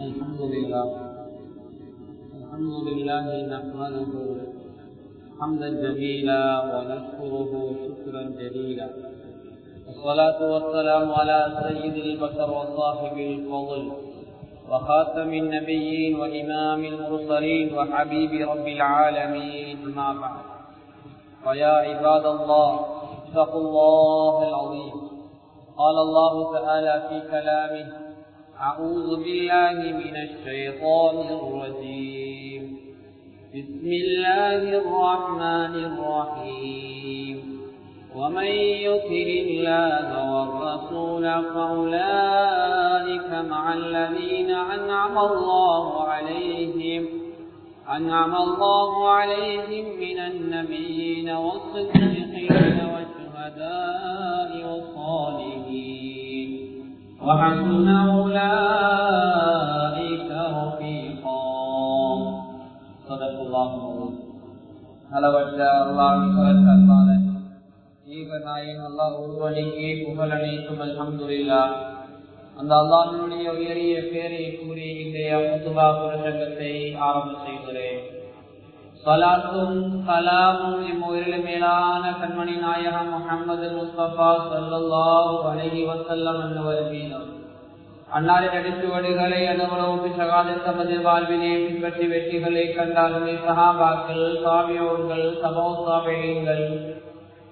الحمد لله نحمده حمدا جميلا ونشكره شكرا جليلا، والصلاة والسلام على سيد البشر وصاحب الفضل وخاتم النبيين وإمام المرسلين وحبيب رب العالمين، أما بعد. فيا عباد الله اتقوا الله العظيم. قال الله تعالى في كلامه: أعوذ بالله من الشيطان الرجيم. بسم الله الرحمن الرحيم. ومن يطع الله والرسول فأولئك مع الذين أنعم الله عليهم من النبيين والصديقين والشهداء والصالحين وحسن أولئك رفيقا. صدق الله العظيم. அளவற்ற அல்லாஹ்வின் கருத்தான ஏகநாயகன் அல்லாஹ் ஒருவனுக்கே புகழ் அனைத்தும் அல்ஹம்துலில்லாஹ். அந்த அல்லாஹ்வினுடைய உயரிய பேரை கூறி இன்றைய குத்துபா பிரசங்கத்தை ஆரம்ப செய்கிறேன். ஸலாத்தும் ஸலாமும் எம்முயிரிலும் மேலான கண்மணி நாயகம் முஹம்மது முஸ்தபா ஸல்லல்லாஹு அலைஹி வஸல்லம் அன்னவர் மீதும் அன்னாரின் அடிச்சுவடுகளை அனுபவம் ஷஹாதத் தமது வாழ்வினை பின்பற்றி வெற்றிகளை கண்டார்கள் சஹாபாக்கள், தாபிஊன்கள், தபௌ தாபிஈன்கள்,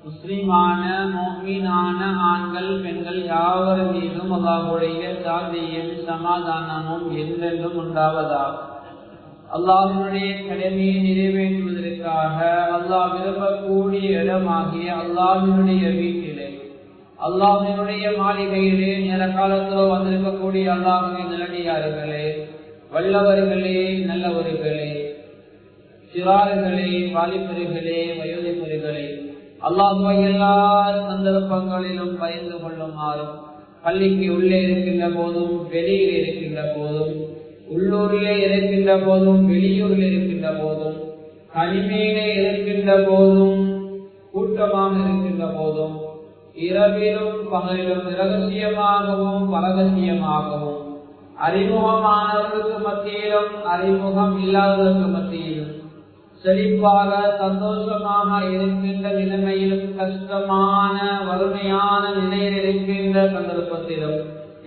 முஸ்லிமான முஃமினான ஆண்கள் பெண்கள் யாவர் மீதும் அல்லாஹ்வுடைய சாந்தியும் சமாதானமும் என்றென்றும் உண்டாவதாக. அல்லாஹ்வினுடைய கடமையை நிறைவேற்றுவதற்காக அல்லாஹ் விரும்பக்கூடிய இடமாகிய அல்லாஹ்வினுடைய வீட்டிலே, அல்லாஹ்வினுடைய மாளிகையிலே நேர காலத்தில் வந்திருக்கக்கூடிய அல்லாஹ்வின் நல்லடியார்களே, வல்லவர்களே, நல்லவர்களே, சிறார்களே, வாலிபர்களே, வயோதிபர்களே, அல்லாஹ்வை எல்லா சந்தர்ப்பங்களிலும் பயந்து கொள்ளுமாறும், பள்ளிக்கு உள்ளே இருக்கின்ற போதும் வெளியில் இருக்கின்ற போதும், உள்ளூரிலே இருக்கின்ற போதும் வெளியூரில் இருக்கின்ற போதும், தனிமையிலே இருக்கின்ற போதும் கூட்டமாக இருக்கின்ற போதும், இரவிலும் பகலிலும் இரகசியமாகவும் பரகசியமாகவும், அறிமுகமானவர்களுக்கு மத்தியிலும் அறிமுகம் இல்லாதவர்களுக்கு மத்தியிலும், செழிப்பாக சந்தோஷமாக இருக்கின்ற நிலைமையிலும் கஷ்டமான வறுமையான நிலையில் இருக்கின்ற சந்தர்ப்பத்திலும்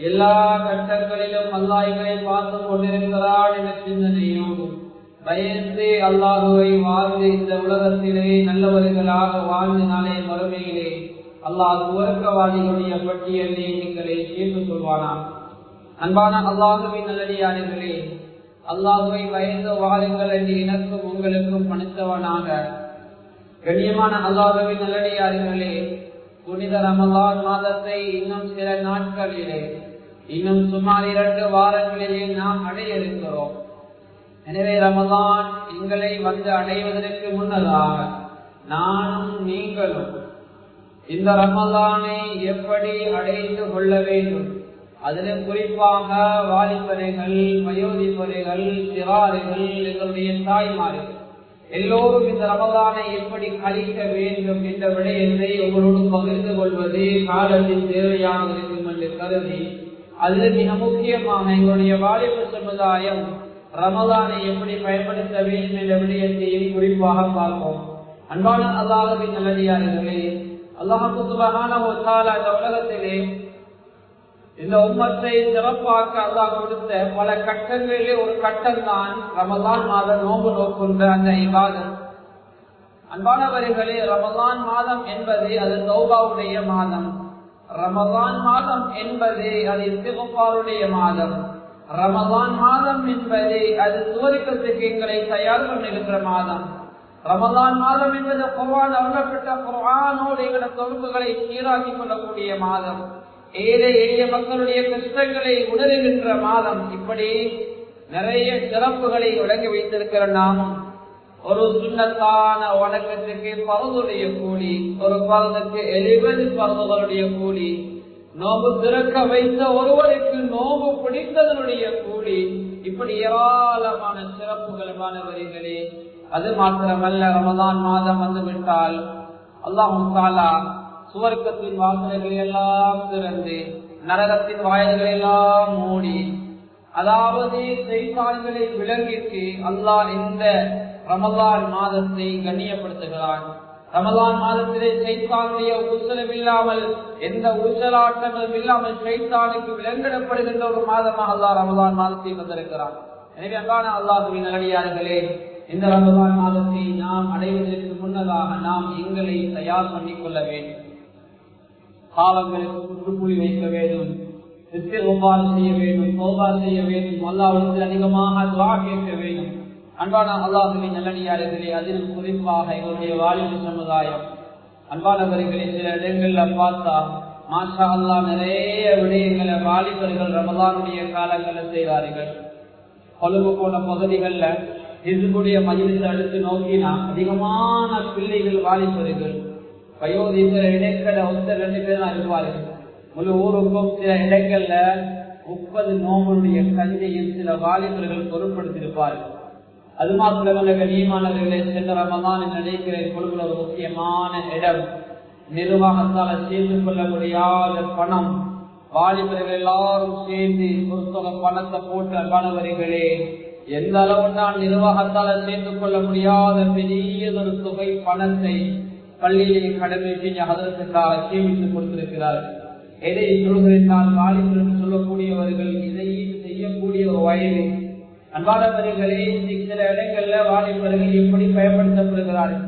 எல்லா கட்டங்களிலும் அல்லாஹ்வை பார்த்து கொண்டிருக்கிறான் என்ற சிந்தனையோடு பயந்து அல்லாஹுவை வாழ்ந்து இந்த உலகத்திலே நல்லவர்களாக வாழ்ந்து நாளே மறுமையிலே அல்லாஹ் உலகவாதிகளுடைய பட்டியலை எங்களை சேர்த்துக் கொள்வானா. அன்பான அல்லாஹுவின் நல்லடியார்களே, அல்லாஹ்வை பயந்து வாழுங்கள் என்று எனக்கும் உங்களுக்கும் பணித்தவனாக. கண்ணியமான அல்லாஹ்வின் நல்லடியார்களே, புனித ரமலான் மாதத்தை இன்னும் சில நாட்களிலே, இன்னும் சுமார் 2 வாரங்களிலே நாம் அடைய இருக்கிறோம். எனவே ரமலான் எங்களை வந்து அடைவதற்கு முன்னதாக நானும் நீங்களும் இந்த ரமலானை எப்படி அடைந்து கொள்ள வேண்டும், அதில் குறிப்பாக வாலிபரைகள், வயோதிபரைகள், சிறார்கள், எங்களுடைய தாய்மார்கள் எல்லோரும் இந்த ரமலானை எப்படி கழிக்க வேண்டும் என்ற விடயத்தை உங்களோடு பகிர்ந்து கொள்வது காலத்தின் தேவையாக இருக்கும் என்று கருதி, அது மிக முக்கியமாக எங்களுடைய வாலிப சமுதாயம் ரமலானை எப்படி பயன்படுத்த வேண்டும் என்ற விடயத்தையும் குறிப்பாக பார்ப்போம். அன்பான அல்லாஹ்வின் நல்லடியார்களே, அல்லாஹ் சுப்ஹானஹு வ தஆலா இந்த உலகத்திலே இந்த உம்மத்தை சிறப்பாக்க அல்லாஹ் கொடுத்த பல கட்டங்களிலே ஒரு கட்டம் தான் ரமலான் மாதம் நோன்பு நோக்குகின்ற அந்த இபாதத். அன்பானவர்களே, ரமலான் மாதம் என்பது அது தௌபாவுடைய மாதம். ரமலான் மாதம் என்பது அது இஸ்திக்ஃபாருடைய மாதம். ரமலான் மாதம் என்பது அது சுவர்க்கத்துக்கு எங்களை தயார் பண்ணிருக்கிற மாதம். ரமலான் மாதம் என்பது குர்ஆன் அருளப்பட்ட குர்ஆனோடு எங்களோட தொடர்புகளை சீராக்கி கொள்ளக்கூடிய மாதம். ஏழை எளிய மக்களுடைய கஷ்டங்களை உணர்கின்ற மாதம். இப்படி நிறைய சிறப்புகளை வழங்கி வைத்திருக்கிற நாமும் ஒரு சுன்னத்தான வணக்கத்துக்கு பரதுடைய கூலி, ஒரு பரதுக்கு 70 பரதுகளுடைய கூலி, நோம்பு திறக்க வைத்த ஒருவருக்கு நோம்பு பிடித்ததனுடைய கூலி, இப்படி ஏராளமான சிறப்புகளே. அது மாத்திரமல்ல, ரமலான் மாதம் வந்துவிட்டால் அல்லாஹ் தஆலா சுவர்க்கத்தின் வாசல்களை எல்லாம் திறந்து நரகத்தின் வாயில்களை எல்லாம் மூடி அதாவது ஷைத்தான்களை விலங்கிற்கு அல்லாஹ் இந்த ரமலான் மாதத்தை கண்ணியப்படுத்துகிறான். ரமலான் மாதத்திலே ஷைத்தானுடைய ஊசலம் இல்லாமல், எந்த ஊசலாட்டங்களும் இல்லாமல் ஷைத்தானுக்கு விலங்கிடப்படுகின்ற ஒரு மாதமாக அல்லாஹ் ரமலான் மாதத்தை வந்திருக்கிறான். எனவே அன்பான அல்லாஹ்வின் நல்லடியார்களே, இந்த ரமலான் மாதத்தை நாம் அடைவதற்கு முன்னதாக நாம் எங்களை தயார் பண்ணிக் கொள்ள வேண்டும். பாவங்களுக்கு முற்றுப்புள்ளி வைக்க வேண்டும், இஸ்திக்ஃபார் செய்ய வேண்டும், தௌபா செய்ய வேண்டும், அல்லாஹ்விடத்தில் அதிகமாக துஆ கேட்க வேண்டும். அன்பான அல்லாஹ்வின் நல்லடியார்களே, அதில் குறிப்பாக எங்களுடைய வாலிப சமுதாயம், அன்பானவர்களே, சில இடங்கள்ல பார்த்தா மாஷா அல்லாஹ் நிறைய விடயங்களை வாலிபர்கள் ரமலானுடைய காலங்களில் செய்கிறார்கள். கொழும்பு போன பகுதிகளில் ஹிஸ்புடைய மஜ்லிஸை அடுத்து நோக்கினா அதிகமான பிள்ளைகள் வாலிபர்கள் வயோதிபர் இடங்களை ஒருத்தர் 2 பேர் தான் இருப்பார்கள். முழு ஊருக்கும் சில இடங்கள்ல 30 நோம்புடைய கஞ்சியில் சில வாலிபர்கள் பொருட்படுத்தியிருப்பார்கள். அது மாத்திரமல்ல கண்ணியமானவர்களே, சென்ற ரமலான் நினைக்கிற கொழும்புல ஒரு முக்கியமான இடம், நிர்வாகத்தால் சேர்ந்து கொள்ள முடியாத பணம், வாலிபர்கள் எல்லாரும் சேர்ந்து ஒரு தொகை பணத்தை போட்டு அன்பானவர்களே, எந்த அளவு நான் நிர்வாகத்தால் சேர்ந்து கொள்ள முடியாத பெரியதொரு தொகை பணத்தை பள்ளியிலே கடமை செஞ்ச அதற்காக சேமித்துக் கொடுத்திருக்கிறார்கள். எதை சொல்கிறேன், வாலிபர்கள் சொல்லக்கூடியவர்கள் இதையும் செய்யக்கூடிய ஒரு வயது. அன்பானவர்களே, சில இடங்கள்ல வாலிபர்கள் எப்படி பயன்படுத்தப்படுகிறார்கள்.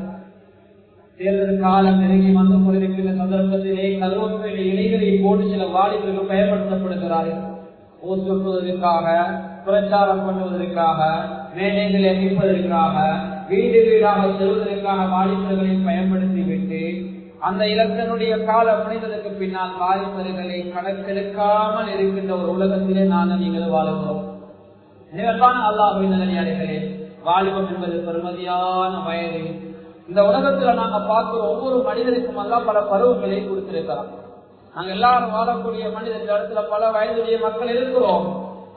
தேர்தல் காலம் நெருங்கி வந்து கொண்டிருக்கிற சந்தர்ப்பத்திலே கருவேப்பிலை இலைகளை போட்டு சில வாலிபர்கள் பயன்படுத்தப்படுகிறார்கள். ஓட்டு சொல்வதற்காக, பிரச்சாரம் பண்ணுவதற்காக, மேடைகளை அமைப்பதற்காக, வீடு வீடாக செல்வதற்காக வாலிபர்களை பயன்படுத்திவிட்டு அந்த இலக்கனுடைய கால புனிதற்கு பின்னால் வாலிபர்களை கணக்கெடுக்காமல் இருக்கின்ற ஒரு உலகத்திலே நாங்கள் நீங்கள் வாழுகிறோம். அல்லாஹ்வின் நல்லடியார்களே, வாலிபம் என்பது பெருமதியான வயது. இந்த உலகத்துல நாங்க பார்க்கிற ஒவ்வொரு மனிதருக்கும் எல்லாம் பல பருவங்களை கொடுத்திருக்கிறோம். நாங்க எல்லாரும் வாழக்கூடிய மனிதர்கள் இடத்துல பல வயதுடைய மக்கள் இருக்கிறோம்.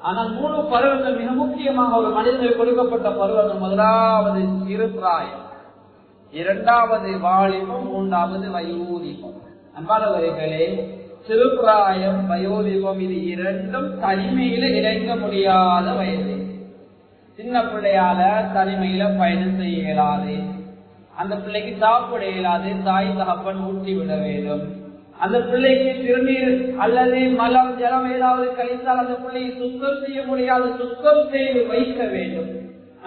ஆனால் 3 பருவங்கள் மிக முக்கியமாக ஒரு மனிதனுக்கு கொடுக்கப்பட்ட பருவங்கள். முதலாவது சிறுபிராயம், 2வது வாலிபம், 3வது வயோதிபம். அன்பானவர்களே, சிறுபிராயம், வயோதிபம் இது 2ம் தனிமையில இறங்க முடியாத வயது. சின்ன பிள்ளையால தனிமையில பயணம் செய்ய இயலாது, அந்த பிள்ளைக்கு சாப்பிட இயலாது, தாய் தகப்பன் ஊட்டி விட வேண்டும். அந்த பிள்ளைக்கு திருநீர் அல்லது மலம் ஜலம் ஏதாவது கழித்தால் அந்த பிள்ளையை சுத்தம் செய்ய முடியாது, சுத்தம் செய்து வைக்க வேண்டும்.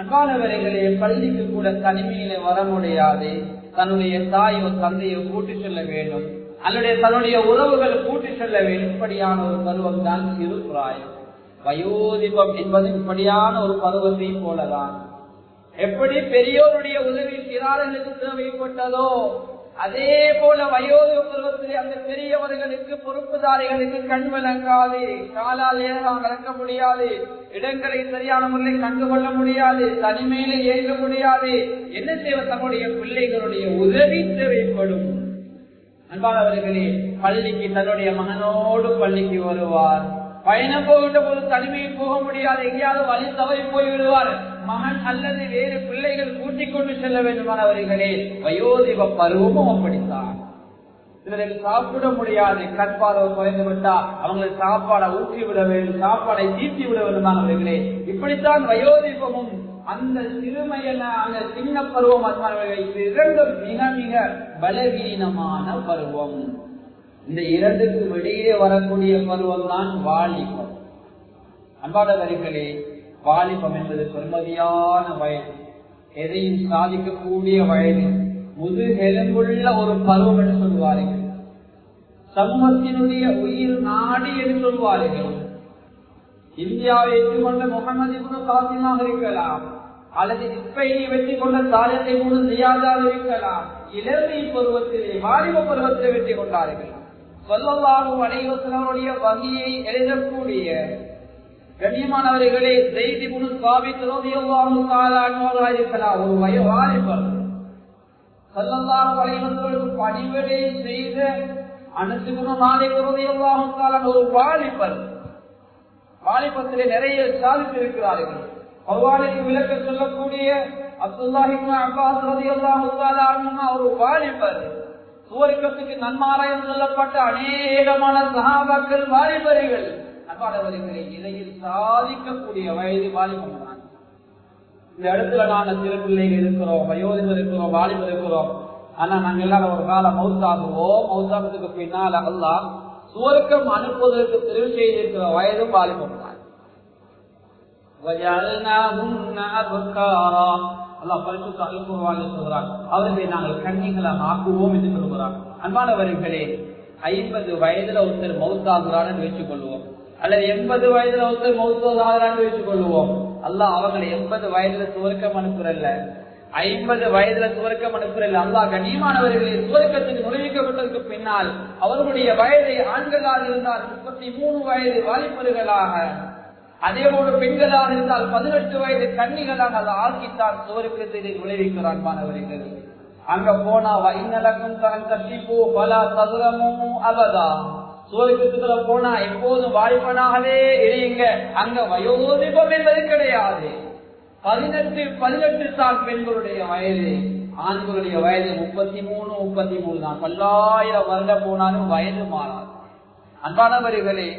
அன்பானவர்களே, பள்ளிக்கு கூட தனிமையில வர முடியாது, தன்னுடைய தாயோ தந்தையோ கூட்டி செல்ல வேண்டும், அல்லது தன்னுடைய உறவுகள் கூட்டி செல்ல வேண்டும். இப்படியான ஒரு பருவம் தான் சிறு பிராயம். வயோதிபம் என்பது இப்படியான ஒரு பருவத்தை போலதான். எப்படி பெரியோருடைய உதவி சிறார்களுக்கு தேவைப்பட்டதோ அதே போல வயோதிப பருவத்திலே அந்த பெரியவர்களுக்கு, பொறுப்புதாரிகளுக்கு கண் விளங்காது, காலால் ஏறாக நடக்க முடியாது, இடங்களை சரியான முறையில் கண்டுகொள்ள முடியாது, தனிமையில இயங்க முடியாது. என்ன செய்வ, தன்னுடைய பிள்ளைகளுடைய உதவி தேவைப்படும். அன்பானவர்களே, பள்ளிக்கு தன்னுடைய மகனோடு பள்ளிக்கு வருவார். பயணம் போகின்ற போது தனிமையில் போக முடியாது, எங்கேயாவது வழி தவறி போய்விடுவார். மகன் அல்லது வேறு பிள்ளைகள் கூட்டிக் கொண்டு செல்ல வேண்டுமானவர்களே, வயோதிப பருவமும் அப்படித்தான். சிலருக்கு சாப்பிட முடியாது, கற்பார்வை குறைந்து விட்டா அவங்களுக்கு சாப்பாடை ஊற்றி விட வேண்டும், சாப்பாடை தீர்த்தி விட வேண்டுமானவர்களே. இப்படித்தான் வயோதிபமும் அந்த சிறுமையான அந்த சின்ன பருவம். இது 2ம் மிக மிக பலவீனமான பருவம். இந்த 2க்கும் இடையே வரக்கூடிய பருவம் தான் வாலிபம். அன்பானவர்களே, வாலிபம் என்பது பெருமதியான வயது, எதையும் சாதிக்கக்கூடிய வயது, முதுகெலும்புள்ள ஒரு பருவம் என்று சொல்வார்கள். சமூகத்தினுடைய உயிர் நாடி என்று சொல்வார்கள். இந்தியாவை வெற்றி கொண்ட முகமது இப்னு காசிமாக இருக்கலாம், அல்லது ஸ்பெயினை வெற்றி கொண்ட தாலித்தை மூணு ஜியாதாக இருக்கலாம். இளமை பருவத்திலே, வாலிப பருவத்திலே வெற்றி கொண்டார்கள். ஸல்லல்லாஹு அலைஹி வஸல்லம் வஹியை எழுதக்கூடிய கண்ணியமானவர்களே, ஸைத் இப்னு சாபித் ரலியல்லாஹு தஆலா அன்ஹு இருக்கலாம், ஒரு வாலிபர். ஸல்லல்லாஹு அலைஹி வஸல்லம் பணிவிடை செய்த அனஸ் இப்னு மாலிக் ரலியல்லாஹு தஆலா ஒரு வாலிபர். வாலிபத்திலே நிறைய சாதித்திருக்கிறார்கள். குர்ஆனுக்கு விளக்க சொல்லக்கூடிய அப்துல்லாஹ் இப்னு அப்பாஸ் ரலியல்லாஹு தஆலா அன்ஹு ஒரு வாலிபர். சுவர்க்கத்துக்கு நன்மாராயம் சொல்லப்பட்ட அநேகமான சஹாபாக்கள் வாலிபர்கள். அன்பானவர்களே, இதையில் சாதிக்கக்கூடிய வயது வாலிபம் தான். இந்த இடத்துல நாங்க சிறு பிள்ளைகள் இருக்கிறோம், வயோதிபர் இருக்கிறோம், வாலிபர் இருக்கிறோம். ஆனா நாங்க எல்லாரும் ஒரு காலம் மௌத்தாகுவோம். மௌத்தாகிறதுக்கு பின்னால அல்லாஹ் சுவர்க்கம் அனுப்புவதற்கு தெரிவு செய்திருக்கிற வயதும் வாலிபம் தான். அவர்களை நாங்கள் கன்னிகளாக ஆக்குவோம் என்று சொல்கிறார். அன்பானவர்களே, 50 வயதுல ஒருத்தர் மௌத்தாகிறான்னு வச்சுக் கொள்வோம், அல்லது 80 வயதுல ஒருத்தர் மௌத்தாகிறான்னு வச்சுக் கொள்வோம். அல்லாஹ் அவங்களை 80 வயதுல சுவர்க்கம் அனுப்புறல்ல, 50 வயதுல சுவர்க்கம் அனுப்புறல்ல. அல்லாஹ் கண்ணியமானவர்களே, சுவர்க்கத்துக்கு நுழைவிக்கப்பட்டதற்கு பின்னால் அவர்களுடைய வயதை ஆண்களாக இருந்தால் 33 வயது வாலிபர்களாக, அதே போல பெண்களாக இருந்தால் 18 வயது கன்னிகளாக அதை ஆக்கித்தான் சுவர்க்கத்தை நுழைவிக்கிறான். மாணவர்கள் அங்க போனா அபதா, சுவர்க்கத்துக்குள்ள போனா எப்போதும் வாலிபனாகவே இருங்க. அங்க வயோதிபம் என்பது கிடையாது. 18 தான் பெண்களுடைய வயது, ஆண்களுடைய வயது 33 தான். 1000 வருடம் போனாலும் வயது மாறாது. அன்பானவர்களே,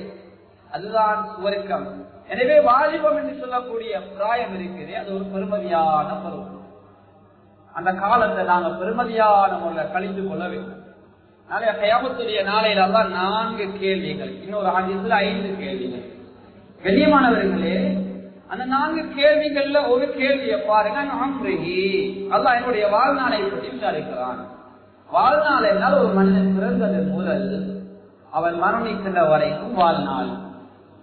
அதுதான் சுவர்க்கம். எனவே வாலிபம் என்று சொல்லக்கூடிய பிராயம் இருக்குது, அது ஒரு பெருமதியான பருவம். அந்த காலத்தை நாங்க பெருமதியான முறையில் கழித்து கொள்ள வேண்டும். நாளைய கயாமத்துடைய நாளையில தான் 4 கேள்விகள், இன்னொரு ஹதீஸ்ல 5 கேள்விகள். கண்ணியமானவர்களே, அந்த 4 கேள்விகள்ல ஒரு கேள்வியை பாருங்க. அல்லாஹ் என்னுடைய வாழ்நாளை பற்றி விசாரிக்கிறான். வாழ்நாள் என்றால் ஒரு மனிதன் பிறந்தது முதல் அவன் மரணிக்கின்ற வரைக்கும் வாழ்நாள்.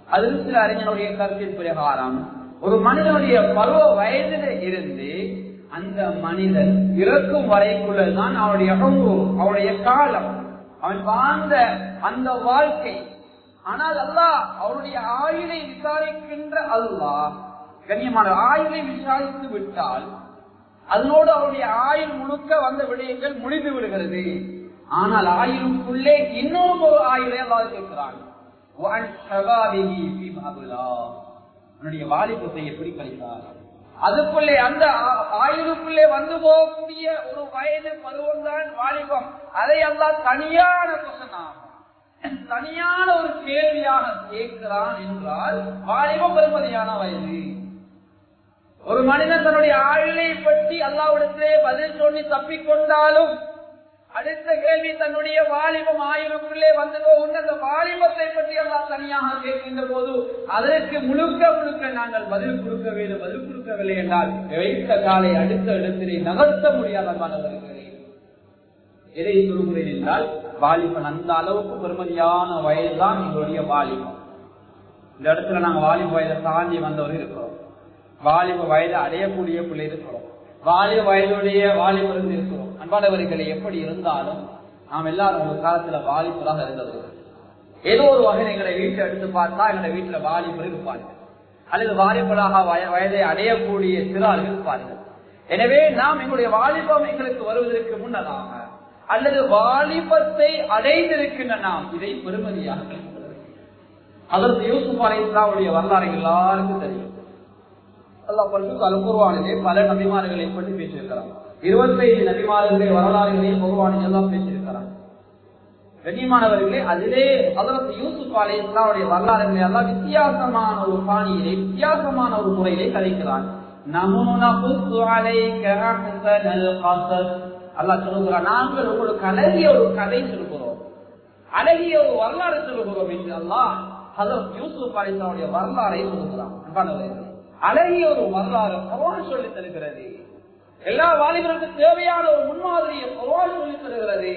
அது சில அறிஞருடைய கருத்தின் பிரகாரம் ஒரு மனிதனுடைய பருவ வயதில இருந்து அந்த மனிதன் இறக்கும் வரைக்குள்ளதான் அவனுடைய அவனுடைய காலம், அவன் வாழ்ந்த அந்த வாழ்க்கை. ஆனால் அல்லாஹ் அவருடைய ஆயுளை விசாரிக்கின்ற அல்லாஹ் கண்ணியமான ஆயுளை விசாரித்து விட்டால் அதனோடு அவருடைய ஆயுள் முழுக்க வந்த விடயங்கள் முடிந்து விடுகிறது. ஆனால் ஆயுளுக்குள்ளே இன்னும் ஒரு ஆயுளை அல்லாஹ் கேட்கிறான். வாலிபத்தை எப்படி கழித்தார்? அதுக்குள்ளே அந்த ஆயுளுக்குள்ளே வந்து போகக்கூடிய ஒரு வயது பருவம் தான் வாலிபம். அதை அல்லாஹ் தனியான தனியான ஒரு கேள்வியாக கேட்கிறான் என்றால் வாலிபம் பெருமதியான வயது. ஒரு மனிதன் தன்னுடைய ஆயுளை பற்றி அல்லாஹ்விடத்திலே பதில் சொல்லி தப்பிக்கொண்டாலும் அடுத்த கேள்வி தன்னுடைய வாலிபம் ஆயுளுக்குள்ளே வந்து போகின்ற அந்த வாலிபத்தை பற்றி அல்லாஹ் தனியாக கேட்கின்ற போது அதற்கு முழுக்க நாங்கள் பதில் கொடுக்க வேண்டும். பதில் கொடுக்கவில்லை என்றால் வைத்த காலை அடுத்த இடத்திலே நகர்த்த முடியாத மாணவர்களே. எதை சொல்கிறேன் என்றால் வாலிபன் அந்த அளவுக்கு பெருமதியான வயதுதான் எங்களுடைய வாலிபம். இந்த இடத்துல நாங்கள் வாலிப வயதை தாண்டி வந்தவர்கள் இருக்கிறோம், வாலிப வயதை அடையக்கூடிய பிள்ளை இருக்கிறோம், வாலிப வயதுடைய வாலிபர்கள் இருக்கிறோம். அன்பானவர்களை எப்படி இருந்தாலும் நாம் எல்லாரும் ஒரு காலத்துல வாலிபராக இருந்தவர்கள். ஏதோ ஒரு வகையில் எங்களை வீட்டை எடுத்து பார்த்தா எங்களுடைய வீட்டுல வாலிபர் இருப்பார்கள், அல்லது வாலிபராக வயதை அடையக்கூடிய சிறார்கள் இருப்பார்கள். எனவே நாம் எங்களுடைய வாலிபம் எங்களுக்கு வருவதற்கு முன்னதாக அல்லது வாலிபத்தை அடைந்திருக்கின்ற நாம் இதை பெருமதியாக அதற்கு யூசுப் அலைஹிஸ்ஸலாமுடைய வரலாறு எல்லாருக்கும் தெரியும். அல்லாஹ் குர்ஆனிலே பல நபிமார்களை பற்றி பேசியிருக்கிறார். 25 நபிமார்களுடைய வரலாறுகளையும் குர்ஆனில் எல்லாம் பேசியிருக்கிறார். கண்ணியமானவர்களே, அதிலே ஹஜ்ரத் யூசுப் அலைஹிஸ்ஸலாமுடைய வரலாறுகளை எல்லாம் வித்தியாசமான ஒரு பாணியிலே வித்தியாசமான ஒரு முறையிலே கதைக்கிறார். நஹ்னு நகுஸ்ஸு அலைக அஹ்ஸனல் கஸஸ். அல்லாஹ் சொல்கிறார், நாங்கள் உங்களுக்கு அழகிய ஒரு கதை சொல்கிறோம், அழகிய ஒரு வரலாறு சொல்கிறோம் என்று அல்லாஹ் ஹஜ்ரத் யூசுப் அலைஹிஸ்ஸலாமுடைய வரலாறை சொல்கிறார். அன்பானவர்களே, அழகிய ஒரு வரலாறு குர்ஆன் சொல்லித் தருகிறது. எல்லா வாலிபர்களுக்கும் தேவையான ஒரு முன்மாதிரியை குர்ஆன் சொல்லித் தருகிறது.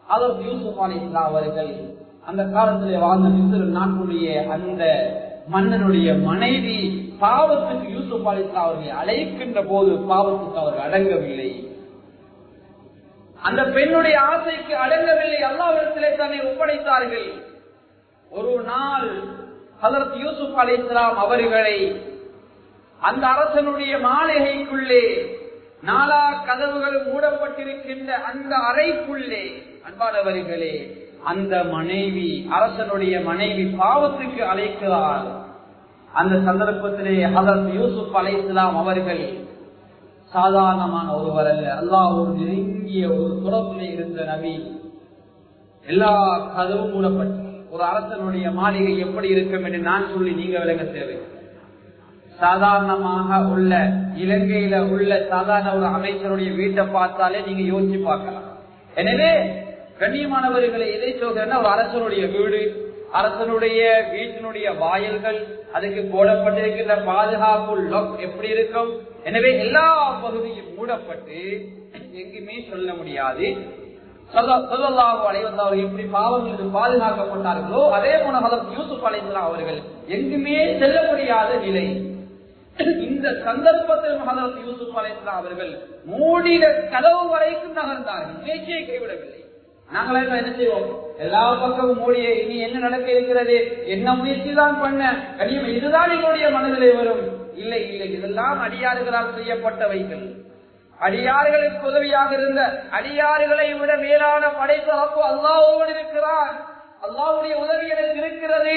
ஹஜ்ரத் யூசுப் அலைஹிஸ்ஸலாம் அவர்கள் அந்த காலத்திலே வாழ்ந்த மிஸ்ர் நாட்டுடைய அந்த மன்னனுடைய மனைவி பாவத்துக்கு யூசுப் அலைஹிஸ்ஸலாம் அவர்களை அழைக்கின்ற போது பாவத்துக்கு அவர்கள் அடங்கவில்லை. அந்த பெண்ணுடைய ஆசைக்கு அடங்கவில்லை. அல்லாஹ்விடத்திலே தன்னை ஒப்படைத்தார்கள். ஒரு நாள் ஹஜ்ரத் யூசுப் அலைஹிஸ்ஸலாம் அவர்களை அந்த அரசனுடைய மாளிகைக்குள்ளே 4 கதவுகள் மூடப்பட்டிருக்கின்ற அந்த அறைக்குள்ளே, அன்பானவர்களே, அந்த மனைவி அரசனுடைய மனைவி பாவத்துக்கு அழைக்கிறார். அந்த சந்தர்ப்பத்திலே ஹஜ்ரத் யூசுப் அலைஹிஸ்ஸலாம் அவர்கள் சாதாரணமான ஒருவர் அல்ல, அல்லாஹ்வோடு நெருங்கிய ஒரு தொடர்பிலே இருந்த நபி. எல்லா கதவும் மூடப்பட்டு ஒரு அரசனுடைய மாளிகை எப்படி இருக்கும் என்று நான் சொல்லி நீங்க விளங்க தேவை. சாதாரணமாக உள்ள இலங்கையில உள்ள சாதாரண ஒரு அமைச்சருடைய வீட்டை பார்த்தாலே நீங்க யோசிச்சு பார்க்கலாம். எனவே கண்ணியமானவர்களை எதை சொல்கிறேன்னா, ஒரு அரசனுடைய வீடு, அரசனுடைய வீட்டினுடைய வாயில்கள், அதுக்கு போடப்பட்டிருக்கின்ற பாதுகாப்பு லாக் எப்படி இருக்கும். எனவே எல்லா பகுதியும் மூடப்பட்டு எங்குமே சொல்ல முடியாது. ஸல்லல்லாஹு அலைஹி வஸல்லம் எப்படி பாவங்களுக்கு பாதுகாக்கப்பட்டார்களோ அதே போல ஹஜ்ரத் யூசுப் அலைஹிஸ்ஸலாம் அவர்கள் எங்குமே செல்ல முடியாத நிலை. இந்த சந்தர்ப்பத்தில் ஹஜ்ரத் யூசுப் அலைஹிஸ்ஸலாம் அவர்கள் மூடின கதவு வரைக்கும் நகர்ந்தார்கள், பேச்சை கைவிடவில்லை. நாங்களே என்ன செய்வோம், எல்லா பக்கமும் மூடிய இனி என்ன நடக்க இருக்கிறது, என்ன முயற்சி தான் பண்ண கனியம், இதுதான் எங்களுடைய மனதிலே வரும். இல்லை இல்லை, இதெல்லாம் அடியாறுகளால் செய்யப்பட்டவைகள். அடியார்களுக்கு உதவியாக இருந்த அடியார்களை விட மேலான படைத்தரப்பு அல்லாஹ்வோடு இருக்கிறான். அல்லாஹ்வுடைய உதவி எனக்கு இருக்கிறது.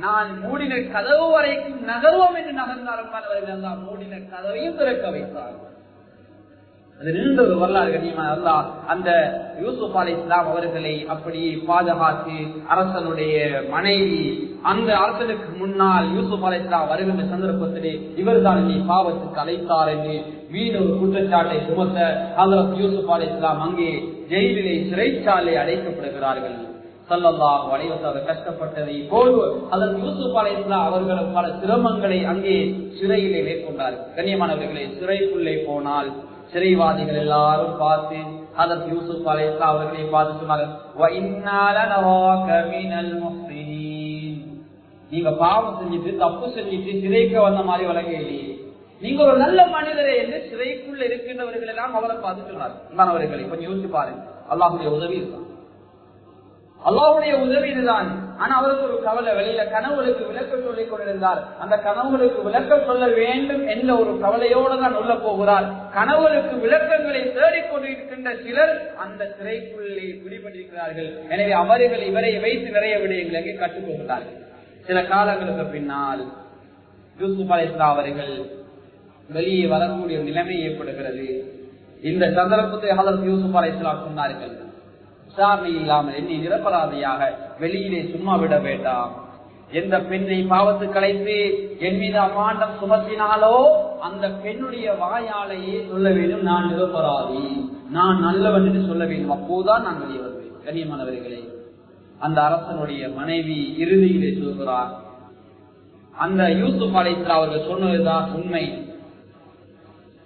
நான் மூடின கதவு வரைக்கும் நகர்வோம் என்று நகர்ந்தார்கள். அல்லாஹ் மூடின கதவையும் திறக்க வைத்தார். அது நீண்ட ஒரு வரலாறு கண்ணியமான. அல்லாஹ் அந்த யூசுப் அலைஹிஸ்ஸலாம் அவர்களை அப்படி பாதுகாத்து, அரசனுடைய மனைவி அந்த அரசனுக்கு முன்னால் யூசுப் அலைஹிஸ்ஸலாம் வருகின்ற சந்தர்ப்பத்திலே இவர்தான் நீ பாவத்துக்கு அழைத்தார் என்று வீண் ஒரு குற்றச்சாட்டை சுமத்த ஹஜ்ரத் யூசுப் அலைஹிஸ்ஸலாம் அங்கே ஜெயிலிலே சிறைச்சாலை அடைக்கப்படுகிறார்கள். ஸல்லல்லாஹு அலைஹி வஸல்லம் கஷ்டப்பட்டதை போல் ஹஜ்ரத் யூசுப் அலைஹிஸ்ஸலாம் அவர்கள் பல சிரமங்களை அங்கே சிறையிலே மேற்கொண்டார்கள். கண்ணியமானவர்களே, சிறைக்குள்ளே போனால் சிறைவாதிகள் எல்லாரும் பார்த்து ஹஜ்ரத் யூசுப் அலைஹிஸ்ஸலாம் அவர்களை பார்த்து சொன்னார்கள், வ இன்னா லனராக மினல் முஹ்ஸினீன். நீங்க பாவம் செஞ்சுட்டு தப்பு செஞ்சுட்டு சிறைக்கு வந்த மாதிரி வழங்கலையே, நீங்க ஒரு நல்ல மனிதரே என்று சிறைக்குள்ள இருக்கின்றவர்கள் எல்லாம் அவரை பார்த்து சொன்னார். மாணவர்களை கொஞ்சம் யோசிச்சு பாருங்க, அல்லாஹ்வுடைய உதவி இதுதான், அல்லாஹ்வுடைய உதவி இதுதான். ஆனா அவருக்கு ஒரு கவலை, வெளியில கனவுகளுக்கு விளக்கம் சொல்லிக் கொண்டிருந்தார். அந்த கனவுகளுக்கு விளக்கம் சொல்ல வேண்டும் என்ற ஒரு கவலையோடு தான் உள்ள போகிறார். கனவுகளுக்கு விளக்கங்களை தேடிக்கொண்டிருக்கின்ற சிலர் அந்த சிறைக்குள்ளே பிடிபட்டிருக்கிறார்கள். எனவே அவர்கள் இவரை வைத்து நிறைய விடயங்களை அங்கே கற்றுக்கொண்டார்கள். சில காலங்களுக்கு பின்னால் யூசுப் அலைஹிஸ்ஸலாம் அவர்கள் வெளியே வரக்கூடிய நிலைமை ஏற்படுகிறது. இந்த சந்தர்ப்பத்தை ஹஜ்ரத் யூசுப் அலைஹிஸ்ஸலாம் சொன்னார்கள், விசாரணை இல்லாமல் என்னை நிரபராதியாக வெளியிலே சும்மா விட வேண்டாம். எந்த பெண்ணை பாவத்துக்கு அழைத்து என் மீது அபாண்டம் சுமத்தினாலோ அந்த பெண்ணுடைய வாயாலேயே சொல்ல வேண்டும், நான் நிரபராதி, நான் நல்லவன் என்று சொல்ல வேண்டும். அப்போதான் நான் வெளியே வருவேன். கண்ணியமானவர்களே, அந்த அரசனுடைய மனைவி இறுதியிலே சொல்கிறார், அந்த யூசுப் அலைஹிஸ்ஸலாம் அவர்கள் சொன்னதுதான் உண்மை,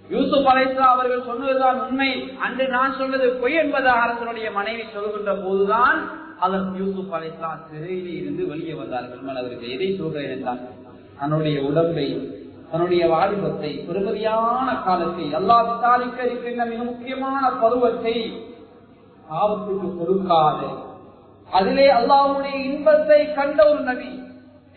யூசுப் அலைஹிஸ்ஸலாம் அவர்கள் சொன்னதுதான் உண்மை, அன்று நான் சொன்னது பொய் என்பதாக அரசனுடைய மனைவி சொல்கின்ற போதுதான் அதற்கு யூசுப் அலைஹிஸ்ஸலாம் சிறையிலே இருந்து வெளியே வந்தார்கள். அவர்கள் எதை சொல்கிறேன் என்றால், தன்னுடைய உடம்பை, தன்னுடைய வாலிபத்தை, பெருமதியான காலத்தை, அல்லாஹ் விசாரிக்க இருக்கின்ற மிக முக்கியமான பருவத்தை பாவத்துக்கு கொடுக்காது, அதிலே அல்லாஹ்வுடைய இன்பத்தை கண்ட ஒரு நபி.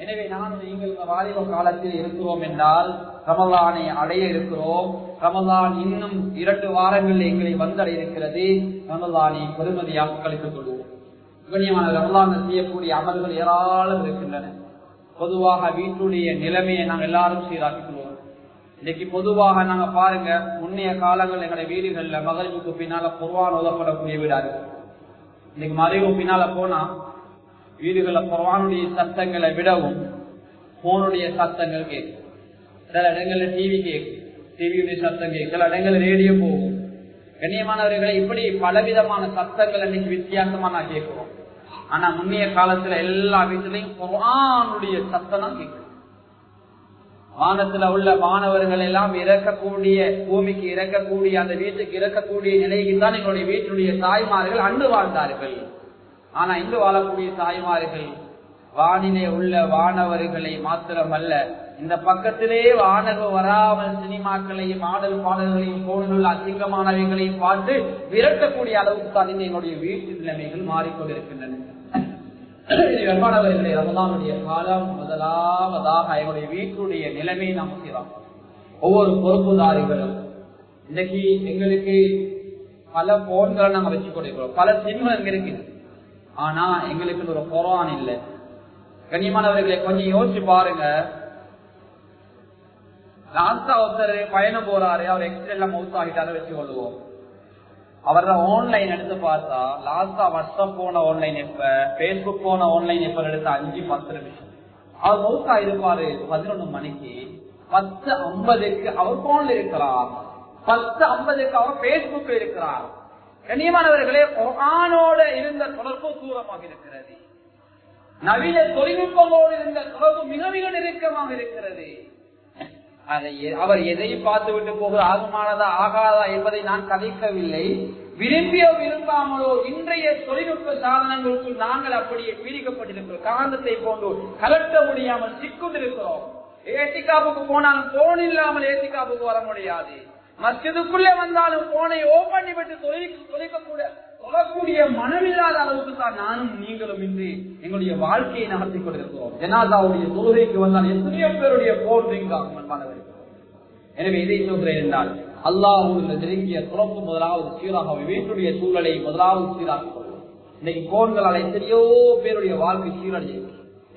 எனவே நான் நீங்கள் இந்த வாலிப காலத்தில் இருக்கிறோம் என்றால் ரமலானை அடைய இருக்கிறோம். ரமலான் இன்னும் 2 வாரங்கள் எங்களை வந்தடைய இருக்கிறது. ரமலானை பெருமதியாக கழித்துக் கொள்வோம். கண்ணியமான ரமலான் செய்யக்கூடிய அமல்கள் ஏராளம் இருக்கின்றன. பொதுவாக வீட்டுடைய நிலைமையை நாங்கள் எல்லாரும் சீராக்கிக் கொள்வோம். இன்னைக்கு பொதுவாக நாங்க பாருங்க, முன்னைய காலங்கள் எங்களுடைய வீடுகள்ல மகரிபுக்கு பின்னால குர்ஆன் ஓதப்படக்கூடிய வீடாது. இன்னைக்கு மகரிபுக்கு பின்னால போனா வீடுகள்ல குர்ஆனுடைய சத்தங்களை விடவும் போனுடைய சத்தங்கள் கேட்கும். சில இடங்கள்ல டிவி கேட்கும், டிவியுடைய சத்தம் கேட்கும், சில இடங்கள்ல ரேடியோ போகும். கண்ணியமானவர்களை இப்படி பலவிதமான சத்தங்கள் இன்னைக்கு வித்தியாசமா நான் கேட்கிறோம். ஆனா முன்னைய காலத்துல எல்லா வீட்டிலையும் குர்ஆனுடைய சத்தம் தான் கேட்கும். வானத்துல உள்ள மாணவர்கள் எல்லாம் இறக்கக்கூடிய, பூமிக்கு இறக்கக்கூடிய, அந்த வீட்டுக்கு இறக்கக்கூடிய நிலைக்கு தான் எங்களுடைய வீட்டுடைய தாய்மார்கள் அன்று வாழ்ந்தார்கள். ஆனா இன்று வாழக்கூடிய தாய்மார்கள் வானிலே உள்ள வானவர்களை மாத்திரமல்ல, இந்த பக்கத்திலே வானகம் வராமல் சினிமாக்களையும் ஆடல் பாடல்களையும் போனுள்ள அசிங்கமானவைகளையும் பார்த்து விரட்டக்கூடிய அளவுக்கு தான் என்னுடைய வீட்டு நிலைமைகள் மாறிக்கொண்டிருக்கின்றன. மாணவர்களே, ரமலானுடைய காலம் முதலாவதாக எங்களுடைய வீட்டுடைய நிலைமையை நாம் செய்யலாம். ஒவ்வொரு பொறுப்புதாரிகளும் இன்னைக்கு எங்களுக்கு பல போன்களை நாங்க வச்சு கொடுக்கிறோம், பல சிம்கள் எங்க இருக்கு. ஆனா எங்களுக்கு ஒரு குர்ஆன் இல்லை. கண்ணியமானவர்களை கொஞ்சம் யோசிச்சு பாருங்க. லாஸ்டா ஒருத்தர் பயணம் போறாரு, அவர் எக்ஸ்ட்ரா மவுத் ஆகிட்டாரு வச்சு கொள்ளுவோம். அவர ஆன்லைன் எடுத்து பார்த்தா லாஸ்டா வாட்ஸ்அப் போன ஆன்லைன் எப்ப, பேஸ்புக் போன ஆன்லைன் எப்ப எடுத்த 5-10 நிமிஷம். அவர் மௌத்தா இருப்பாரு 11 மணிக்கு. 10:50 அவர் போன்ல இருக்கிறார், 10:50 அவர் பேஸ்புக் இருக்கிறார். கண்ணியமானவர்களே, குர்ஆனோட இருந்த தொடர்பு தூரமாக இருக்கிறது. நவீன தொழில்நுட்பங்களோடு இருந்த தொடர்பு மிக மிக நெருக்கமாக இருக்கிறது. அவர் எதை பார்த்து விட்டு போக ஆகுமானதா ஆகாதா என்பதை நான் கதைக்கவில்லை. விரும்பியோ விரும்பாமலோ இன்றைய தொழில்நுட்ப சாதனங்களுக்குள் நாங்கள் அப்படியே பீடிக்கப்பட்டிருக்கிறோம். காந்தத்தை போன்று கலட்ட முடியாமல் சிக்கொண்டிருக்கிறோம். ஏத்திகாப்புக்கு போனாலும் போன் இல்லாமல் ஏத்திகாப்புக்கு வர முடியாது. மஸ்ஜிதுக்குள்ளே வந்தாலும் போனை ஓபன் பண்ணிவிட்டு தொலைக்கக்கூடிய மனமில்லாத அளவுக்கு தான் நானும் நீங்களும் இன்றி எங்களுடைய வாழ்க்கையை நடத்திக் கொண்டிருக்கிறோம். ஜனாதாவுடைய தொழுகைக்கு வந்தால் எத்தனையோ பேருடைய போன் ரிங் ஆகும் அன்பானவர்கள். எனவே இதை சொல்கிறேன் என்றால் அல்லாஹ்வுடைய நெருங்கிய தொடர்பு முதலாவது சீராக, வீட்டுடைய சூழலை முதலாவது சீராக கொள்ளும். இன்னைக்கு போன்களால் எத்தனையோ பேருடைய வாழ்க்கை சீரழியும்.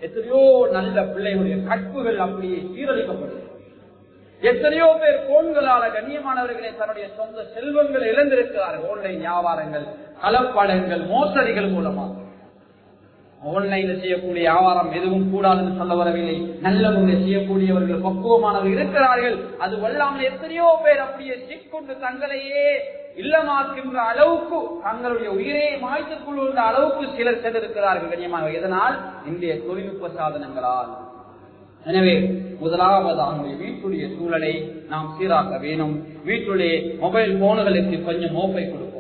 எத்தனையோ நல்ல பிள்ளைகளுடைய கற்புகள் அப்படியே சீரழிக்கப்படுது. எத்தனையோ பேர் போன்களால கண்ணியமானவர்களை தன்னுடைய சொந்த செல்வங்களை இழந்திருக்கிறார்கள். ஆன்லைன் வியாபாரங்கள், கலப்படங்கள், மோசடிகள் மூலமாக. ஆன்லைன்ல செய்யக்கூடிய வியாபாரம் எதுவும் கூடாதுன்னு சொல்ல வரவில்லை. நல்ல முறையில் செய்யக்கூடியவர்கள், பக்குவமானவர்கள் இருக்கிறார்கள். அது வல்லாமல் எத்தனையோ பேர் அப்படியே சிக்கொண்டு தங்களையே இல்லமாக்கின்ற அளவுக்கு, தங்களுடைய உயிரை மாய்த்துக் கொள்கின்ற அளவுக்கு சிலர் சென்றிருக்கிறார்கள் கண்ணியமானவர்கள். இதனால் இன்றைய தொழில்நுட்ப சாதனங்களால். எனவே முதலாவது அவனுடைய வீட்டுடைய சூழலை நாம் சீராக்க வேணும். வீட்டுடைய மொபைல் போன்களுக்கு கொஞ்சம் மோப்பை கொடுப்போம்.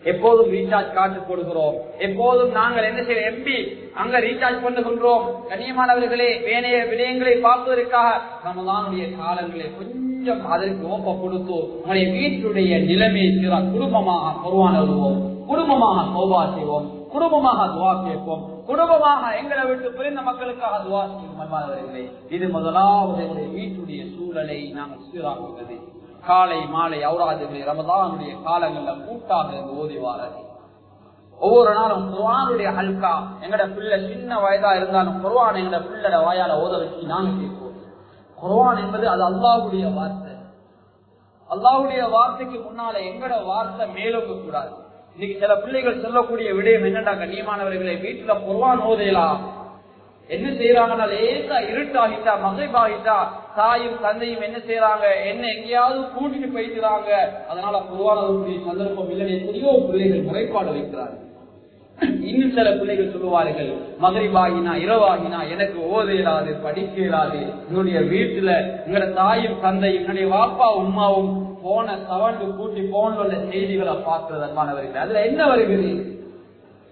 எப்போதும் ரீசார்ஜ் காட்டு போடுகிறோம். எப்போதும் நாங்கள் என்ன செய்ய எம்பி அங்க ரீசார்ஜ் பண்ணுகின்றோம். கண்ணியமானவர்களே, வேணைய விடயங்களை பார்ப்பதற்காக ரமலானுடைய காலங்களை கொஞ்சம் அதற்கு மோப்ப கொடுத்து உங்களுடைய வீட்டுடைய நிலைமையை சீரா குடும்பமாக குர்ஆன் ஓதுவோம், குடும்பமாக தௌபா செய்வோம், குடும்பமாக துஆ கேட்போம், குடும்பமாக எங்களை விட்டு பிரிந்த மக்களுக்காக துஆ செய்வோம். இது முதலாவது வீட்டுடைய சூழலை நாங்கள் சீராக்குவது. காலை மாலை அவுராதுகளை ரமதானுடைய காலங்களில் கூட்டாக இருந்து ஓதிவார்கள். ஒவ்வொரு நாளும் குர்ஆனுடைய ஹல்கா, எங்கட பிள்ளை சின்ன வயதா இருந்தாலும் குர்ஆன் எங்கட பிள்ளை வாயால ஓத வச்சு நாங்க கேட்போம். குர்ஆன் என்பது அது அல்லாஹ்வுடைய வார்த்தை. அல்லாஹ்வுடைய வார்த்தைக்கு முன்னால எங்கட வார்த்தை மேலோங்க கூடாது. இன்னைக்கு சில பிள்ளைகள் சொல்லக்கூடிய விடயம் என்னடா கண்ணியமானவர்களை, வீட்டுல குர்ஆன் ஓதலாம். என்ன செய்யறாங்கன்னா லேசா இருட்டாகிட்டா, மகிழ்வாகிட்டா, தாயும் தந்தையும் என்ன செய்யறாங்க, என்ன எங்கேயாவது கூட்டிட்டு போயிடுறாங்க. அதனால குர்ஆன் ஓதக்கூடிய சந்தர்ப்பம் இல்லை. எத்தனையோ பிள்ளைகள் முறைப்பாடு வைக்கிறார்கள். இன்னும் சில பிள்ளைகள் சொல்லுவார்கள், மகிழ்வாகினா இரவாகினா எனக்கு ஓத இயலாது, படிக்க இயலாது. என்னுடைய வீட்டுல எங்களோட தாயும் தந்தையும் என்னுடைய வாப்பா உம்மாவும் போன சவண்டு கூட்டி போன்ல உள்ள செய்திகளை பார்க்கிறதற்கானவர்கள். அதுல என்ன வருகிறது?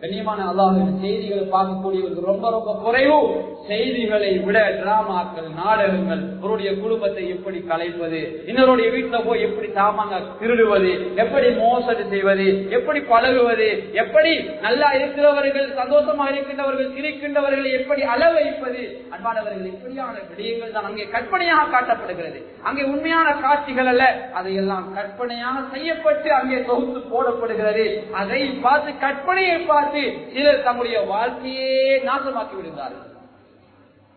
கண்ணியமான அல்லாஹ்வின் செய்திகளை பார்க்கக்கூடியவர்கள் ரொம்ப ரொம்ப குறைவு. செய்திகளை விட டிராமாக்கள், நாடகங்கள், அவருடைய குடும்பத்தை எப்படி கலைப்பது, இன்னொருடைய வீட்டுல போய் எப்படி சாமாங்க திருடுவது, எப்படி மோசடி செய்வது, எப்படி பழகுவது, எப்படி நல்லா இருக்கிறவர்கள், சந்தோஷமாக இருக்கின்றவர்கள், சிரிக்கின்றவர்களை எப்படி அளவைப்பது. அன்பானவர்கள், இப்படியான விடயங்கள் தான் அங்கே கற்பனையாக காட்டப்படுகிறது. அங்கே உண்மையான காட்சிகள் அல்ல, அதையெல்லாம் கற்பனையாக செய்யப்பட்டு அங்கே தொகுத்து போடப்படுகிறது. அதை பார்த்து, கற்பனையை பார்த்து சிலர் தம்முடைய வாழ்க்கையே நாசமாக்கி விடுகிறார்கள்.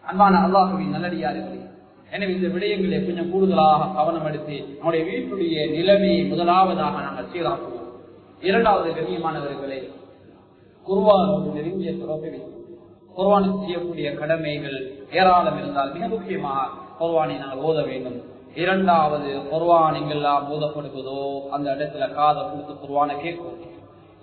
அன்பான அல்லாஹ்வின் நல்லடியார்களே, எனவே இந்த விடயங்களை கொஞ்சம் கூடுதலாக கவனம் எடுத்து நம்முடைய வீட்டுடைய நிலைமையை முதலாவதாக நாங்கள் சீராக்குவோம். இரண்டாவது கண்ணியமானவர்களே, குர்ஆனோடு நெருங்கிய தொடர்பை குர்ஆனுக்கு செய்யக்கூடிய கடமைகள் ஏராளம் இருந்தால் மிக முக்கியமாக குர்ஆனை நாங்கள் ஓத வேண்டும். இரண்டாவது, குர்ஆன் எங்கெல்லாம் ஓதப்படுவதோ அந்த இடத்துல காதை கொடுத்து குர்ஆனை கேட்கும்.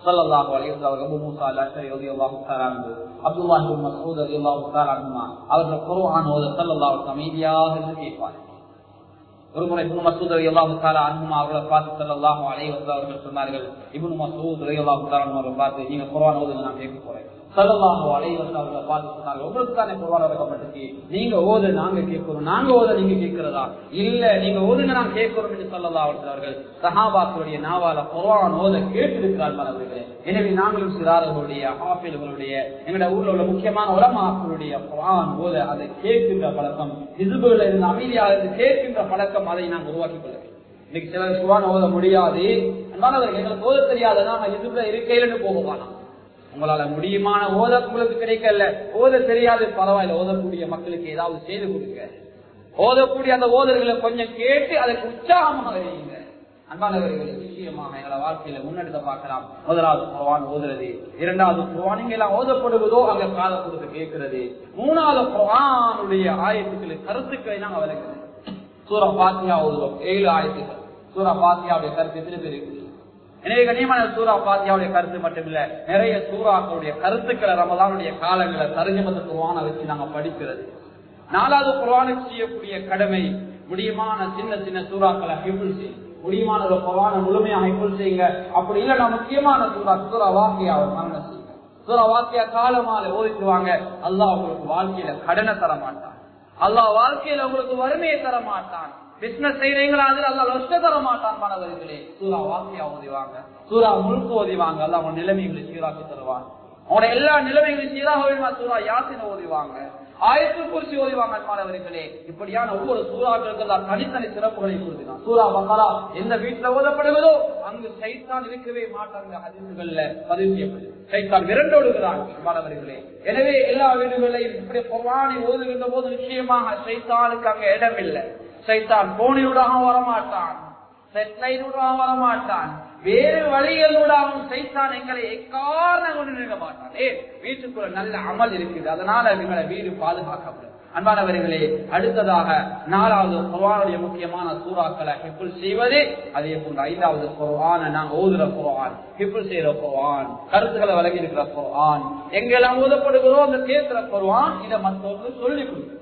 ஸல்லல்லாஹு அலைஹி வஸல்லம் அபூ மூஸா அல்-அஷ்அரி ரலியல்லாஹு தஆலா அன்ஹு, அப்துல்லாஹ் இப்னு மஸ்ஊத் ரலியல்லாஹு தஆலா அன்ஹுமா அவர்கள் குர்ஆன் ஓத ஸல்லல்லாஹு அலைஹி வஸல்லம் அமைதியாக இருந்து கேட்பார்கள். ஒருமுறை இப்னு மஸ்ஊத் ரலியல்லாஹு தஆலா அன்ஹுமா அவர்களை பார்த்து ஸல்லல்லாஹு அலைஹி வஸல்லம் அவர்கள் சொன்னார்கள், இப்னு மஸ்ஊத் ரலியல்லாஹு தஆலா அன்ஹு அவர்களை பார்த்து, நீங்க குர்ஆன் ஓதுங்க, நான் கேட்க போறேன். ஸல்லல்லாஹு அலைஹி வஸல்லம் அவர்களை பார்த்து சொன்னார்கள், உங்களுக்கு தானே குர்ஆன் இறக்கப்பட்டுச்சு, நீங்க ஓத நாங்க கேட்கிறோம், நாங்க ஓத நீங்க கேட்கிறதா? இல்ல, நீங்க ஓதுங்க, நான் கேட்கிறோம் என்று ஸல்லல்லாஹு அலைஹி வஸல்லம் அவர்கள் சஹாபாக்களுடைய நாவால குர்ஆன் ஓத கேட்டிருக்கிறார்கள். எனவே நாங்களும் சிறார்களுடைய, ஹாஃபில்களுடைய, எங்களுடைய ஊர்ல உள்ள முக்கியமான உலமாக்களுடைய குர்ஆன் ஓத அதை கேட்கின்ற பழக்கம், ஹிஸ்புல இருந்து அமைதியாக இருந்து கேட்கின்ற பழக்கம், அதை நாங்கள் உருவாக்கிக் கொள்ள வேண்டும். இன்னைக்கு சிலர் குர்ஆன் ஓத முடியாது, அதனால எங்களுக்கு ஓத தெரியாத நாம ஹிஸ்புல இருக்கையில போகவானா. உங்களால முடியுமான ஓத உங்களுக்கு கிடைக்கல, ஓத தெரியாது, பரவாயில்ல, ஓதக்கூடிய மக்களுக்கு ஏதாவது செய்து கொடுங்க. ஓதக்கூடிய அந்த ஓதர்களை கொஞ்சம் கேட்டு அதற்கு உற்சாகமாக இருங்க. அன்பானவர்களை நிச்சயமாக எங்களை வாழ்க்கையில முன்னெடுத்த பார்க்கலாம். முதலாவது குர்ஆன் ஓதுறது, இரண்டாவது குர்ஆன் எங்கெல்லாம் ஓதப்படுவதோ அங்க காதை கொடுத்து கேட்கிறது, மூணாவது குர்ஆனுடைய ஆயத்துக்களை கருத்துக்களை நாங்க விளக்குறது. சூரா ஃபாத்திஹா ஓதுறோம், 7 ஆயத்துக்கள். சூரா ஃபாத்திஹாவுடைய கருத்து எத்தனை பேர் இருக்குது? எனவே கண்ணியமான சூரா ஃபாத்திஹாவுடைய கருத்து மட்டுமில்ல, நிறைய சூறாக்களுடைய கருத்துக்களை ரமலானுடைய காலங்களை தர்ஜுமத்து குர்ஆனை வச்சு நாங்க படிக்கிறது. நாலாவது குர்ஆனுக்கு செய்யக்கூடிய கடமை, முடியுமான சின்ன சின்ன சூறாக்களை ஹிஃப்ல் செய்யும். முடியுமான ஒரு குர்ஆனை முழுமையாக ஹிஃப்ல் செய்யுங்க. அப்படி இல்லைன்னா முக்கியமான சூரா வாக்கியாவை மரணம் செய்யுங்க. சூரா வாக்கியா காலமால ஓதிக்குவாங்க. அல்லாஹ் உங்களுக்கு வாழ்க்கையில கடனை தர மாட்டான், அல்லாஹ் வாழ்க்கையில உங்களுக்கு வறுமையை தர மாட்டான். பிசினஸ் செய்யறீங்களா, அதுல அல்லாஹ் நஷ்டம் தர மாட்டான். மாணவர்களே, சூரா வாக்கியா ஓதிவாங்க, சூரா முல்க் ஓதிவாங்க. அல்லாஹ் உங்க நிலைமைகளை சீராக்கி தருவான். அவங்களுடைய எல்லா நிலைமைகளையும் சீராக வேணுமா சூரா யாசின் ஓதிவாங்க, ஆயத்துல் குர்சி ஓதிவாங்க. மாணவர்களே, இப்படியான ஒவ்வொரு சூறாக்களுக்கு தனித்தனி சிறப்புகளை கொடுத்தான். சூரா பக்ரா எந்த வீட்டுல ஓதப்படுவதோ அங்கு சைத்தான் இருக்கவே மாட்டாங்க. ஹதீஸ்கள்ல பதிவு செய்யப்படுது, சைத்தான் விரண்டோடுகிறான். மாணவர்களே, எனவே எல்லா வீடுகளையும் இப்படி குர்ஆனை ஓதுகின்ற போது நிச்சயமாக சைத்தானுக்கு அங்க இடம் இல்லை. சைத்தான் போனியூடாக வரமாட்டான், செட்லைனூடாக வரமாட்டான், வேறு வழிகளூடாகவும் சைத்தான் எங்களை எக்காரணம் கொண்டு நிற்க மாட்டான். வீட்டுக்குள்ள நல்ல அமல் இருக்குது, அதனால எங்களை வீடு பாதுகாக்கப்படும். அன்பானவர்களே, அடுத்ததாக 4வது குர்ஆனுடைய முக்கியமான சூறாக்களை ஹிஃப்ல் செய்வது. அதே போன்று 5வது குர்ஆனை நாங்க ஓதுற குர்ஆன், ஹிஃப்ல் செய்யற குர்ஆன், கருத்துக்களை வழங்கி இருக்கிற குர்ஆன், எங்கெல்லாம் ஓதப்படுகிறோ அந்த கேட்கிற குர்ஆன், இதை மற்றவர்கள் சொல்லிக் கொடுக்கும்.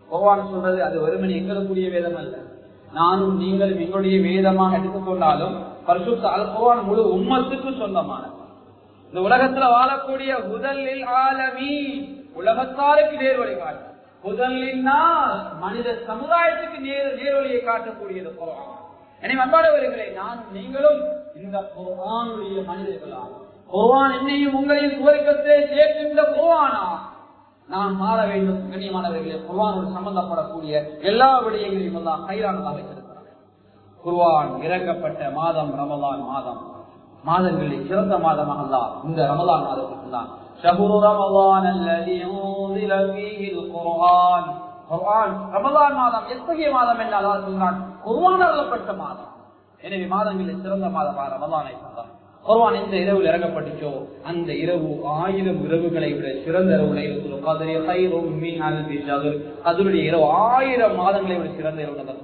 குர்ஆன் சொல்றது அது வெறுமனே எங்களுக்குரிய வேதம் அல்ல. நானும் நீங்களும் எங்களுடைய வேதமாக எடுத்துக்கொண்டாலும் பரிசுத்த அல் குர்ஆன் முழு உம்மத்துக்கு சொந்தமானது. இந்த உலகத்துல வாழக்கூடிய ஹுதல்லில் ஆலமீன், உலகத்தாருக்கு நேர்வழி காட்டும். ஹுதல்லின் நாஸ், மனித சமுதாயத்துக்கு நேர்வழியை காட்டக்கூடியது குர்ஆன். எனவே அன்பானவர்களே, நானும் நீங்களும் இந்த குர்ஆனுடைய மனிதர்களா? குர்ஆன் என்னையும் உங்களையும் சுவர்க்கத்திலே சேர்க்கின்ற குர்ஆனா? நாம் மாற வேண்டும். கண்ணியமானவர்களே, குர்ஆனோடு சம்பந்தப்படக்கூடிய எல்லா விடயங்களையும் அல்லாஹ் கைரானதாக வைத்திருக்கிறார். குர்ஆன் இறக்கப்பட்ட மாதம் ரமலான் மாதம். மாதங்களில் சிறந்த மாதமாக அல்லாஹ் இந்த ரமலான் மாதத்துக்கு தான் ஷஹ்ரு ரமலான் அல்லதி உன்ஸில ஃபீஹில் குர்ஆன். குர்ஆன் ரமலான் மாதம் எத்தகைய மாதம் என்று அல்லாஹ் சொல்றான்? குர்ஆன் அருளப்பட்ட மாதம். எனவே மாதங்களில் சிறந்த மாதமாக ரமலானை சொன்னார். குர்ஆன் எந்த இரவில் இறங்கப்பட்டுச்சோ அந்த இரவு 1000 இரவுகளை விட சிறந்த இரவு. அதனுடைய இரவு 1000 மாதங்களை விட சிறந்த இரவு சொல்றான்.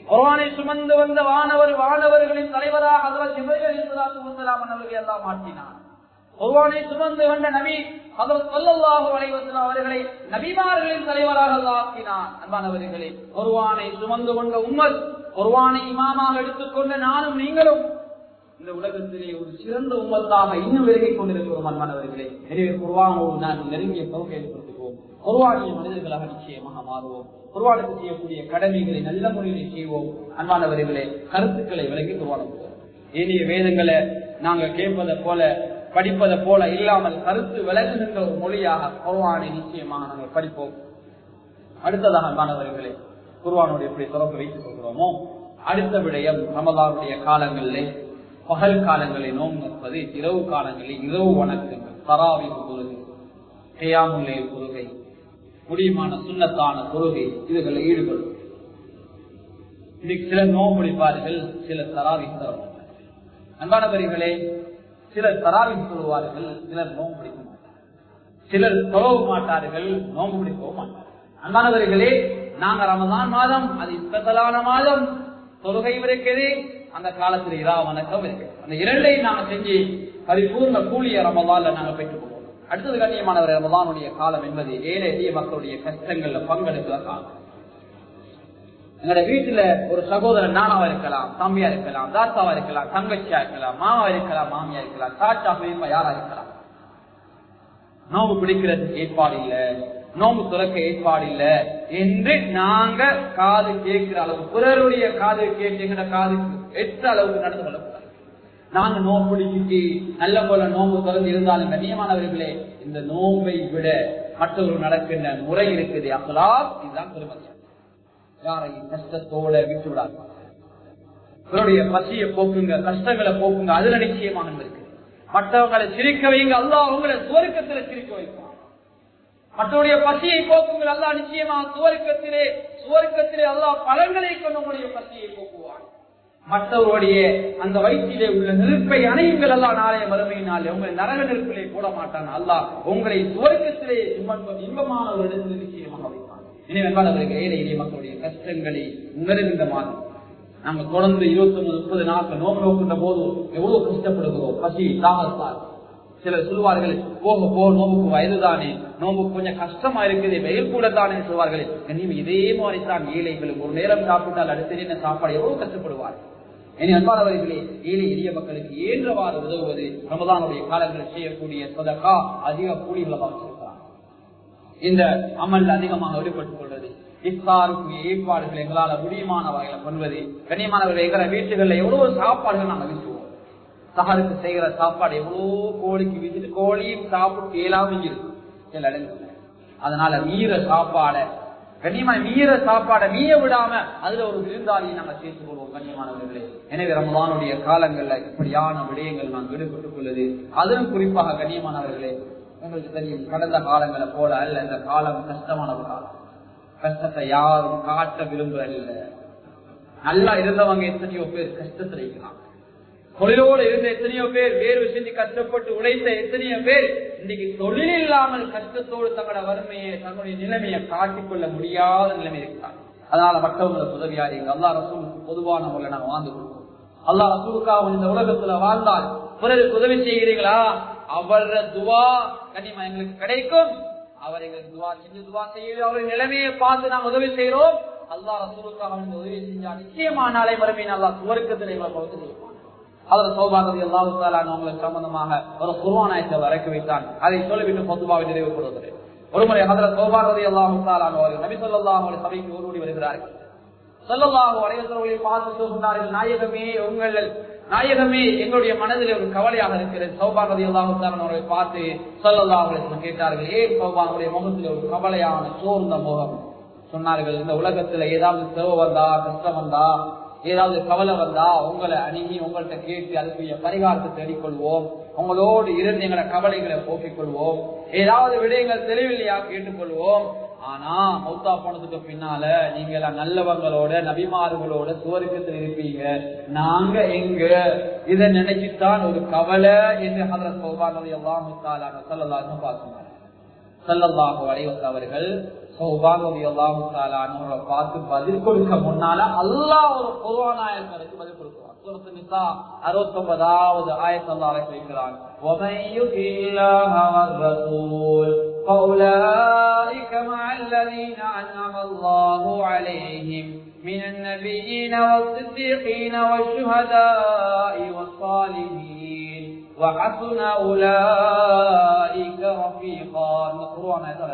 குர்ஆனை சுமந்து வந்த வானவர்களின் தலைவராக ஹஜ்ரத் ஜிப்ரீல் அலைஹிஸ்ஸலாத்து வஸ்ஸலாம் அவர்களை அல்லாஹ் மாற்றினார். குர்ஆனை சுமந்து வந்த நபி ஹஜ்ரத் ஸல்லல்லாஹு அலைஹி வஸல்லம் அவர்களை நபிமார்களின் தலைவராக அல்லாஹ் ஆக்கினார். அன்பானவர்களே, குர்ஆனை சுமந்து கொண்ட உம்மத், குர்ஆனை இமாமாக எடுத்துக்கொண்ட நானும் நீங்களும் இந்த உலகத்திலே ஒரு சிறந்த உம்மத்தாக இன்னும் விலகிக் கொண்டிருக்கிறோம். அன்பானவர்களே, எனவே குர்ஆனோடு நாம் நெருங்கிய பகுதியை ஏற்படுத்துவோம். குர்ஆனிய மனிதர்களாக நிச்சயமாக மாறுவோம். குர்ஆனுக்கு செய்யக்கூடிய கடமைகளை நல்ல முறையில் செய்வோம். அன்பானவர்களே, கருத்துக்களை விலகி குர்ஆனுவோம். ஏனைய வேதங்களை நாங்கள் கேட்பதை போல படிப்பதை போல இல்லாமல் கருத்து விலகுகின்ற ஒரு மொழியாக குர்ஆனை நிச்சயமாக நாங்கள் படிப்போம். அடுத்ததாக அன்பானவர்களே, குர்ஆனோடு எப்படி தொடர்பு வைத்துக் கொள்கிறோமோ அடுத்த விடயம், ரமலானுடைய காலங்களிலே பகல் காலங்களில் நோன்பு நிற்பது, இரவு காலங்களில் இரவு வணக்கங்கள், தராவீஹ் தொழுகை, கியாமுல் லைல் தொழுகை, முடியுமான சுன்னத்தான தொழுகை, இதுகளில் ஈடுபடும். இன்னைக்கு சிலர் நோன்பு பிடிப்பார்கள், சிலர் தராவீஹ் தர மாட்டார்கள். அன்பானவர்களே, சிலர் தராவீஹ் தொழுவார்கள், சிலர் நோன்பு பிடிக்க மாட்டார்கள். சிலர் தொழவும் மாட்டார்கள், நோன்பு பிடிக்கவும் மாட்டார்கள். அன்பானவர்களே, நாங்க ரமலான் மாதம் அது ஸ்பெஷலான மாதம், தொழுகை இருக்குது, அந்த காலத்தில் இரா வணக்கம் இருக்கு. அந்த இரண்டையும் நாங்க செஞ்சு பரிபூர்ண கூலிய ரமலான்ல நாங்க பெற்றுக் கொள்வோம். அடுத்தது கண்ணியமானவர், ரமலானுடைய காலம் என்பது ஏழை எளிய மக்களுடைய கஷ்டங்கள்ல பங்கெடுக்கிற காலம். எங்களுடைய வீட்டுல ஒரு சகோதரன் நானாவா இருக்கலாம், தம்பியா இருக்கலாம், தாத்தாவா இருக்கலாம், தங்கச்சியா இருக்கலாம், மாமா இருக்கலாம், மாமியா இருக்கலாம், சாச்சா பெரியப்பா யாரா இருக்கலாம். நோம்பு பிடிக்கிறதுக்கு ஏற்பாடு இல்ல, நோம்பு துறக்க ஏற்பாடு இல்ல என்று நாங்க காது கேட்கிற அளவு, பிறருடைய காது கேட்கிற காதுக்கு எட்ட அளவுக்கு நடந்து கொள்ளக்கூடாது. நாங்க நோம்பு பிடிச்சிட்டு நல்ல போல நோம்பு திறந்து இருந்தாலும் கண்ணியமானவர்களே, இந்த நோம்பை விட மற்றொரு நடக்கின்ற முறை இருக்குது. அகலாக், இதுதான் பெருமதி. யாரையும் கஷ்டத்தோட விட்டு விடாது. இவருடைய பசியை போக்குங்க, கஷ்டங்களை போக்குங்க, அதுல நிச்சயமாக இருக்கு. மற்றவங்களை சிரிக்க வைங்க, அல்லாஹ் உங்களை சுவர்க்கத்திலே சிரிக்க வைப்பான். மற்றவருடைய பசியை போக்குங்கள், அல்லாஹ் நிச்சயமாக சுவர்க்கத்திலே அல்லாஹ் பலன்களை கொண்டு உங்களுடைய பசியை போக்குவான். மற்றவருடைய அந்த வயிற்றிலே உள்ள நெருப்பை அணையுங்கள் அல்லாஹ் நாளைய மறுமையினால் உங்களை நரக நெருப்பிலே போட மாட்டான் அல்லாஹ் உங்களை சுவர்க்கத்திலே இன்பமான ஒரு இடத்தில் நிச்சயமாக வைப்பான். எனவே அவர்களுக்கு ஏழை எளிய மக்களுடைய கஷ்டங்களை உணர்கின்ற மாதிரி நாங்கள் தொடர்ந்து 29-30 நாட்கள் நோம்பு நோக்கின்ற போது எவ்வளவு கஷ்டப்படுகிறோம். பசி தாகத்தால் சிலர் சொல்வார்கள் போக நோம்புக்கு வயதுதானே, நோம்புக்கு கொஞ்சம் கஷ்டமா இருக்குது, வெயில் கூட தானே சொல்வார்கள். இதே மாதிரிதான் ஏழைகளும் ஒரு நேரம் சாப்பிட்டால் அடுத்த என்ன சாப்பாடு எவ்வளவு கஷ்டப்படுவார்கள். இனி அன்பானவர்களே, ஏழை எளிய மக்களுக்கு ஏற்றவாறு உதவுவது ரமதானுடைய காலங்களில் செய்யக்கூடிய சதகா அதிக கூலிகளாக வச்சிருக்கிறார். இந்த அமல் அதிகமாக ஈடுபட்டுக் கொள்வது, இஃப்தாருக்கு ஏற்பாடுகள் எங்களால் முடியுமான வகையில பண்ணுவது. கண்ணியமானவர்கள், எங்களை வீட்டுகளில் எவ்வளவு சாப்பாடுகள் நாங்கள் வீசுவோம். சஹருக்கு செய்கிற சாப்பாடு எவ்வளோ கோழிக்கு வீசிட்டு கோழியும் சாப்பிட்டு இயலாம இருக்கும். அதனால மீற சாப்பாடை மீய விடாம அதுல ஒரு விருந்தாளியை நாங்கள் சேர்த்துக் கொள்வோம் கண்ணியமானவர்களே. எனவே ரமதானுடைய காலங்கள்ல இப்படியான விடயங்கள் நாங்கள் ஈடுபட்டுக் கொள்வது, அதிலும் குறிப்பாக கண்ணியமானவர்களே உங்களுக்கு தெரியும், கடந்த காலங்களை போல அல்ல. இந்த காலம் கஷ்டமான ஒரு காலம். கஷ்டத்தை யாரும் காட்ட விரும்புறதில்லை. நல்லா இருந்தவங்க எத்தனையோ பேர் கஷ்டத்தில் இருக்கிறாங்க. தொழிலோடு இருந்த எத்தனையோ பேர், வேறு செஞ்சு கஷ்டப்பட்டு உழைத்த எத்தனையோ பேர் இன்னைக்கு தொழில் இல்லாமல் கஷ்டத்தோடு தங்களோட வறுமையை தங்களுடைய நிலைமையை காட்டிக்கொள்ள முடியாத நிலைமை இருக்கிறாங்க. அதனால மற்றவங்களுக்கு உதவியாரிங்க. அல்லாஹ் ரசூலுக்கு பொதுவான முறையில் நாங்கள் வாழ்ந்து கொடுப்போம். அல்லாஹ் ரசூலுக்காக இந்த உலகத்துல வாழ்ந்தால் பிறருக்கு உதவி செய்கிறீங்களா, அவர துவா கனிமா எங்களுக்கு கிடைக்கும். அவர் எங்களுக்கு துவா செய்ய அவருடைய நிலைமையை பார்த்து நாம் உதவி செய்யறோம். அல்லாஹ் ரசூலுக்காக உதவி செஞ்சா நிச்சயமா நாளை மறுமையின் அல்லாஹ் சுவர்க்கத்திலே செய்வான். அதில் சௌபாகதி அவங்களுக்கு சம்பந்தமாக ஒரு குர்ஆனை இறக்கி வைத்தான். அதை சொல்லிவிட்டு பொதுவாக நிறைவுபடுவது. ஒருமுறை அதில் சௌபாகதி அவர்கள் நபி ஸல்லல்லாஹு அலைஹி சபைக்கு ஓடி வருகிறார்கள். ஸல்லல்லாஹு அலைஹி வஸல்லம் பார்த்து சொன்னார்கள், நாயகமே எங்களுடைய மனதில் ஒரு கவலையாக இருக்கிறது. சௌபாகதி அவர்களை பார்த்து ஸல்லல்லாஹு அலைஹி வஸல்லம் கேட்டார்கள், ஏன் சௌபாவுடைய முகத்தில் ஒரு கவலையான சோர்ந்த முகம்? சொன்னார்கள், இந்த உலகத்துல ஏதாவது செலவு வந்தா, கஷ்டம் வந்தா, ஏதாவது கவலை வந்தா உங்களை அணுகி உங்கள்கிட்ட கேட்டு அதுக்குரிய பரிகாரத்தை தேடிக்கொள்வோம். உங்களோடு இருந்து எங்களை கவலைகளை போக்கிக் கொள்வோம். ஏதாவது விடயங்கள் தெளிவில்லையா கேட்டுக்கொள்வோம். ஆனா மௌத்தா போனதுக்கு பின்னால நீங்க எல்லாம் நல்லவங்களோட நபிமார்களோட சுவர்க்கத்தில் இருப்பீங்க, நாங்க எங்க இதை நினைச்சுத்தான் ஒரு கவலை என்று ஹதரத் சௌபான் ரலியல்லாஹு தஆலா சொன்னார். ஸல்லல்லாஹு அலைஹி வஸல்லம் அவர்கள் சௌபான் ரலியல்லாஹு தஆலா அவரை பார்த்து பதில் கொடுக்க முன்னால அல்லாஹ் ஒரு குர்ஆன் ஆயத்துக்கு பதில் கொடுக்கிறார். சூரத்து நிசா 69வது ஆயத் அல்லாஹ் இறக்குகிறான், وَمَن يُطِعِ اللَّهَ وَالرَّسُولَ فَأُولَٰئِكَ مَعَ الَّذِينَ أَنْعَمَ اللَّهُ عَلَيْهِمْ مِنَ النَّبِيِّينَ وَالصِّدِّيقِينَ وَالشُّهَدَاءِ وَالصَّالِحِينَ وَحَسُنَ أُولَٰئِكَ رَفِيقًا. القرآن يقول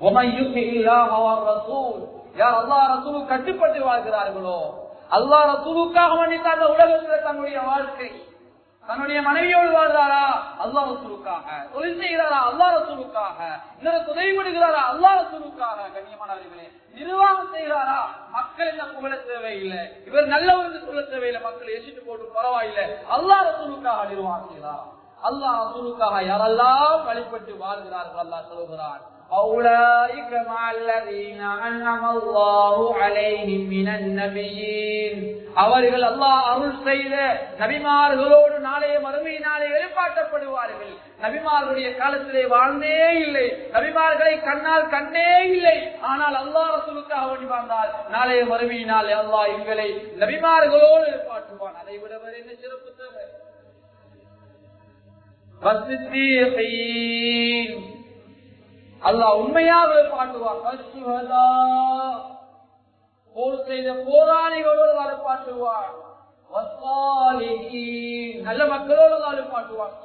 وَمَن يُطِعِ اللَّهَ وَالرَّسُولَ யார் அல்லாஹ் ரசூலுக்கு கட்டுப்பட்டு வாழ்கிறார்களோ, அல்லாஹ் ரசூலுக்காக வேண்டித்தான் உலகத்தில் தன்னுடைய வாழ்க்கை, தன்னுடைய மனைவியோடு வாழ்றாரா அல்லாஹ் ரசூலுக்காக, தொழில் செய்கிறாரா அல்லாஹ் ரசூலுக்காக, இன்னொரு உதவி பண்ணுகிறாரா அல்லாஹ் ரசூலுக்காக, கண்ணியமானவர்களே நிர்வாகம் செய்கிறாரா மக்கள் என்ன புகழ தேவையில்லை, இவர் நல்லவர் என்று சொல்ல தேவையில்லை, மக்கள் எசிட்டு போட்டு பரவாயில்லை, அல்லாஹ் ரசூலுக்காக நிர்வாகம் செய்கிறார். அல்லாஹ் ரசூலுக்காக யாரெல்லாம் வழிபட்டு வாழ்கிறார்கள் அல்லாஹ் சொல்கிறார், أولئك مع الذين أنعم الله عليهم من النبيين. அவர்கள் அல்லாஹ் அருள் செய்த நபிமார்களோடு நாளைய மறுமை நாளை எழுப்பாட்டப்படுவார்கள். நபிமார்களுடைய காலத்திலே வாழ்ந்தே இல்லை, நபிமார்களை கண்ணால் கண்டே இல்லை, ஆனால் அல்லாஹ் ரசூலுக்காக வேண்டி வாழ்ந்தால் நாளைய மறுமையினால் அல்லாஹ் எங்களை நபிமார்களோடு எழுப்பாட்டுவான். அதை விட வேறு என்ன சிறப்பு தேவை? அல்லாஹ் உண்மையாக பாட்டுவார். போர் செய்த போராளிகளோடு பாட்டுவார். நல்ல மக்களோடு பாட்டுவார்.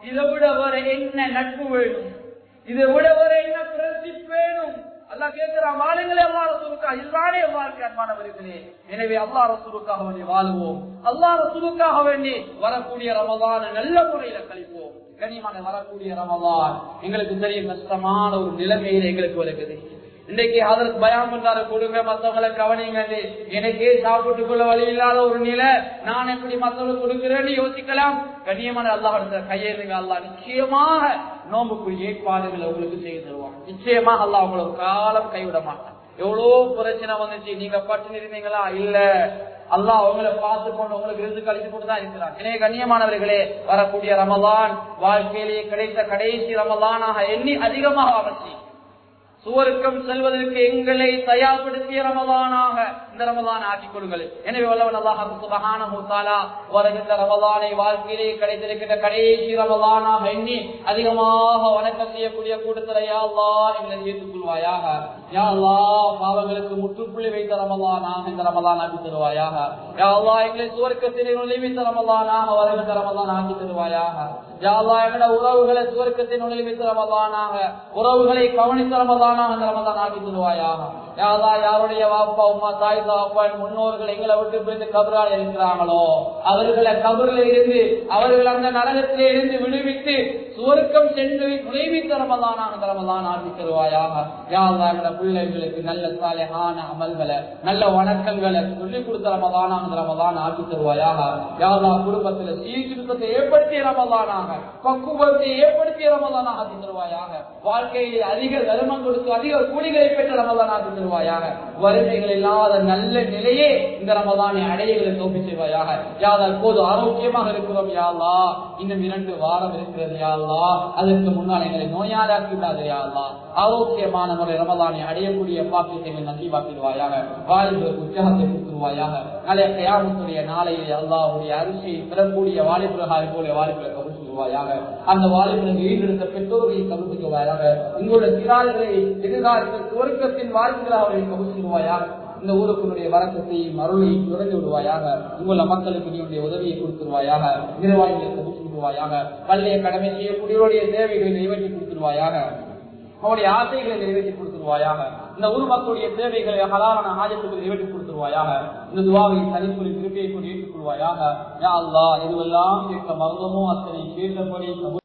இதை விட வர என்ன நட்பு வேணும், இதை விட வர என்ன பிரசிப் வேணும்? அல்லாஹ் கேட்கிறான், வாழுங்களே அல்லாஹ் ரசூலுக்காக, இதுதானே வாழ்க்கை அன்பானவர்களே. எனவே அல்லாஹ் ரசூலுக்காக வேண்டி வாழுவோம், அல்லாஹ் ரசூலுக்காக வேண்டி வரக்கூடிய ரமலான் நல்ல முறையில கழிப்போம். கனிமான வரக்கூடிய ரமலான் எங்களுக்கு தெரியும் கஷ்டமான ஒரு நிலைமையில எங்களுக்கு வருகிறது. இன்னைக்கு அதற்கு பயம் பண்றாரு, கொடுங்க மத்தவங்களை கவனிங்க, எனக்கே சாப்பிட்டுக் கொள்ள வழி இல்லாத ஒரு நிலை, நான் எப்படி மத்தவங்களுக்கு கொடுக்கிறேன்னு யோசிக்கலாம். கண்ணியமான அல்லாஹ் கையெழுங்க, அல்லாஹ் நிச்சயமாக நோம்புக்குரிய ஏற்பாடுகளை உங்களுக்கு செய்து தருவான். நிச்சயமாக அல்லாஹ் உங்களுக்கு காலம் கைவிட மாட்டான். எவ்வளவு பிரச்சனை வந்துச்சு, நீங்க பட்டினி இருந்தீங்களா? இல்ல, அல்லாஹ் அவங்களை பார்த்து கொண்டு உங்களுக்கு இருந்து கழிச்சு கொண்டுதான் இருக்கிறான். எனவே கண்ணியமானவர்களே, வரக்கூடிய ரமலான் வாழ்க்கையிலேயே கிடைத்த கடைசி ரமலானாக எண்ணி அதிகமாக அமைச்சி சுவர்க்கம் செல்வதற்கு எங்களை தயார்படுத்திய ரமலானாக இந்த ரமலான் ஆக்கிக் கொள்ளுங்கள். எனவே வல்லவன் அல்லாஹ் சுப்ஹானஹு வ தஆலா வருகின்ற ரமலானை வாழ்க்கையிலே கிடைத்திருக்கின்ற கடைசி ரமலானாக எண்ணி அதிகமாக வணக்கம் செய்யக்கூடிய கூட்டத்தில் யா அல்லாஹ் எங்களை ஏற்றுக் கொள்வாயாக. யா அல்லாஹ் பாவங்களுக்கு முற்றுப்புள்ளி வைத்த ரமலானாக இந்த ரமலான் ஆக்கி தருவாயாக. யா அல்லாஹ் எங்களை சுவர்க்கத்திலே நுழைவித்த ரமலானாக வருகின்ற ரமலான் ஆக்கி தருவாயாக. யா அல்லாஹ் எங்களுடைய உறவுகளை சுவர்க்கத்தின் நுழைவித்த ரமலானாக, உறவுகளை கவனித்த ரமலானாக இந்த ரமலான் ஆக்கி தருவாயாக. யா அல்லாஹ் யாருடைய வாப்பா உம்மா தாய் தாப்பன் முன்னோர்கள் எங்களை விட்டு போய் கபரால் இருக்கிறாங்களோ அவர்களை கபரில் இருந்து அவர்கள் அந்த நரகத்திலே இருந்து விடுவித்து சுவர்க்கம் சென்று நுழைவித்த ரமலானாக இந்த ரமலான் ஆக்கி தருவாயாக. யா அல்லாஹ் எங்களுடைய பிள்ளைகளுக்கு நல்ல சாலிஹான அமல்களை நல்ல வணக்கங்களை சொல்லிக் கொடுத்த ரமலானாக இந்த ரமலான் ஆக்கி தருவாயாக. யா அல்லாஹ் குடும்பத்தில் சீர்திருத்தத்தை ஏற்படுத்திய ரமலானாக, பக்குவத்தை ஏற்படுத்திய ரமலானாக ஆக்கி தருவாயாக. வாழ்க்கையில் அதிக தர்மம் கொடுத்து அதிக கூலிகளை பெற்ற ரமலான் ஆக்கி தருவாயாக. வறுமைகள் இல்லாத நல்ல நிலையே இந்த ரமலானை அடையங்களை தோப்பி செய்வாயாக. யா அல்லாஹ் இப்போது ஆரோக்கியமாக இருக்கிறோம் யா அல்லாஹ், இன்னும் 2 வாரம் இருக்கிறது யா அல்லாஹ், அதற்கு முன்னால் எங்களை நோயாளாக்கி விடாது யா அல்லாஹ். ஆரோக்கியமான முறை ரமலானை அடையக்கூடிய பாக்கியத்தை நசீபாக்கிடுவாயாக. வாலிபர்களுக்கு உற்சாகத்தை கொடுத்துருவாயாக. நாளைய கியாமத்துடைய நாளையில் அல்லாஹ்வுடைய அரிசியை பெறக்கூடிய வாலிபர்கள் போல வாலிபர்களை கபூல் செய்வாயாக. அந்த வாலிபர்களுக்கு ஈடுபடுத்த பெற்றோர்களை கபூல் செய்வாயாக. உங்களுடைய சிறார்களை எதிர்காலத்தில் சுவர்க்கத்தின் வாரிசுகளாக அவர்களை கபூல் செய்வாயாக. இந்த ஊருக்குடைய வரக்கத்தையும் அருளை துறந்து விடுவாயாக. உங்கள மக்களுக்கு நீங்களுடைய உதவியை கொடுத்துருவாயாக. நிர்வாகிகளை கபூல் செய்வாயாக. பள்ளியை கடமை செய்யக்கூடியவருடைய தேவைகளை நிறைவேற்றி கொடுத்துருவாயாக. அவருடைய ஆசைகளை நிறைவேற்றி கொடுத்துருவாயாக. இந்த ஊர் மக்களுடைய தேவைகளை ஹலாலான ஆஜத்துக்கு நிறைவேற்றி கொடுத்துருவாயாக. இந்த துவாவை தனிப்புரை திருப்பியை கொண்டு ஏற்றுக் கொள்வாயாக. யா அல்லாஹ் எதுவெல்லாம் கேட்க மறந்தமோ அத்தனை கேட்டபடி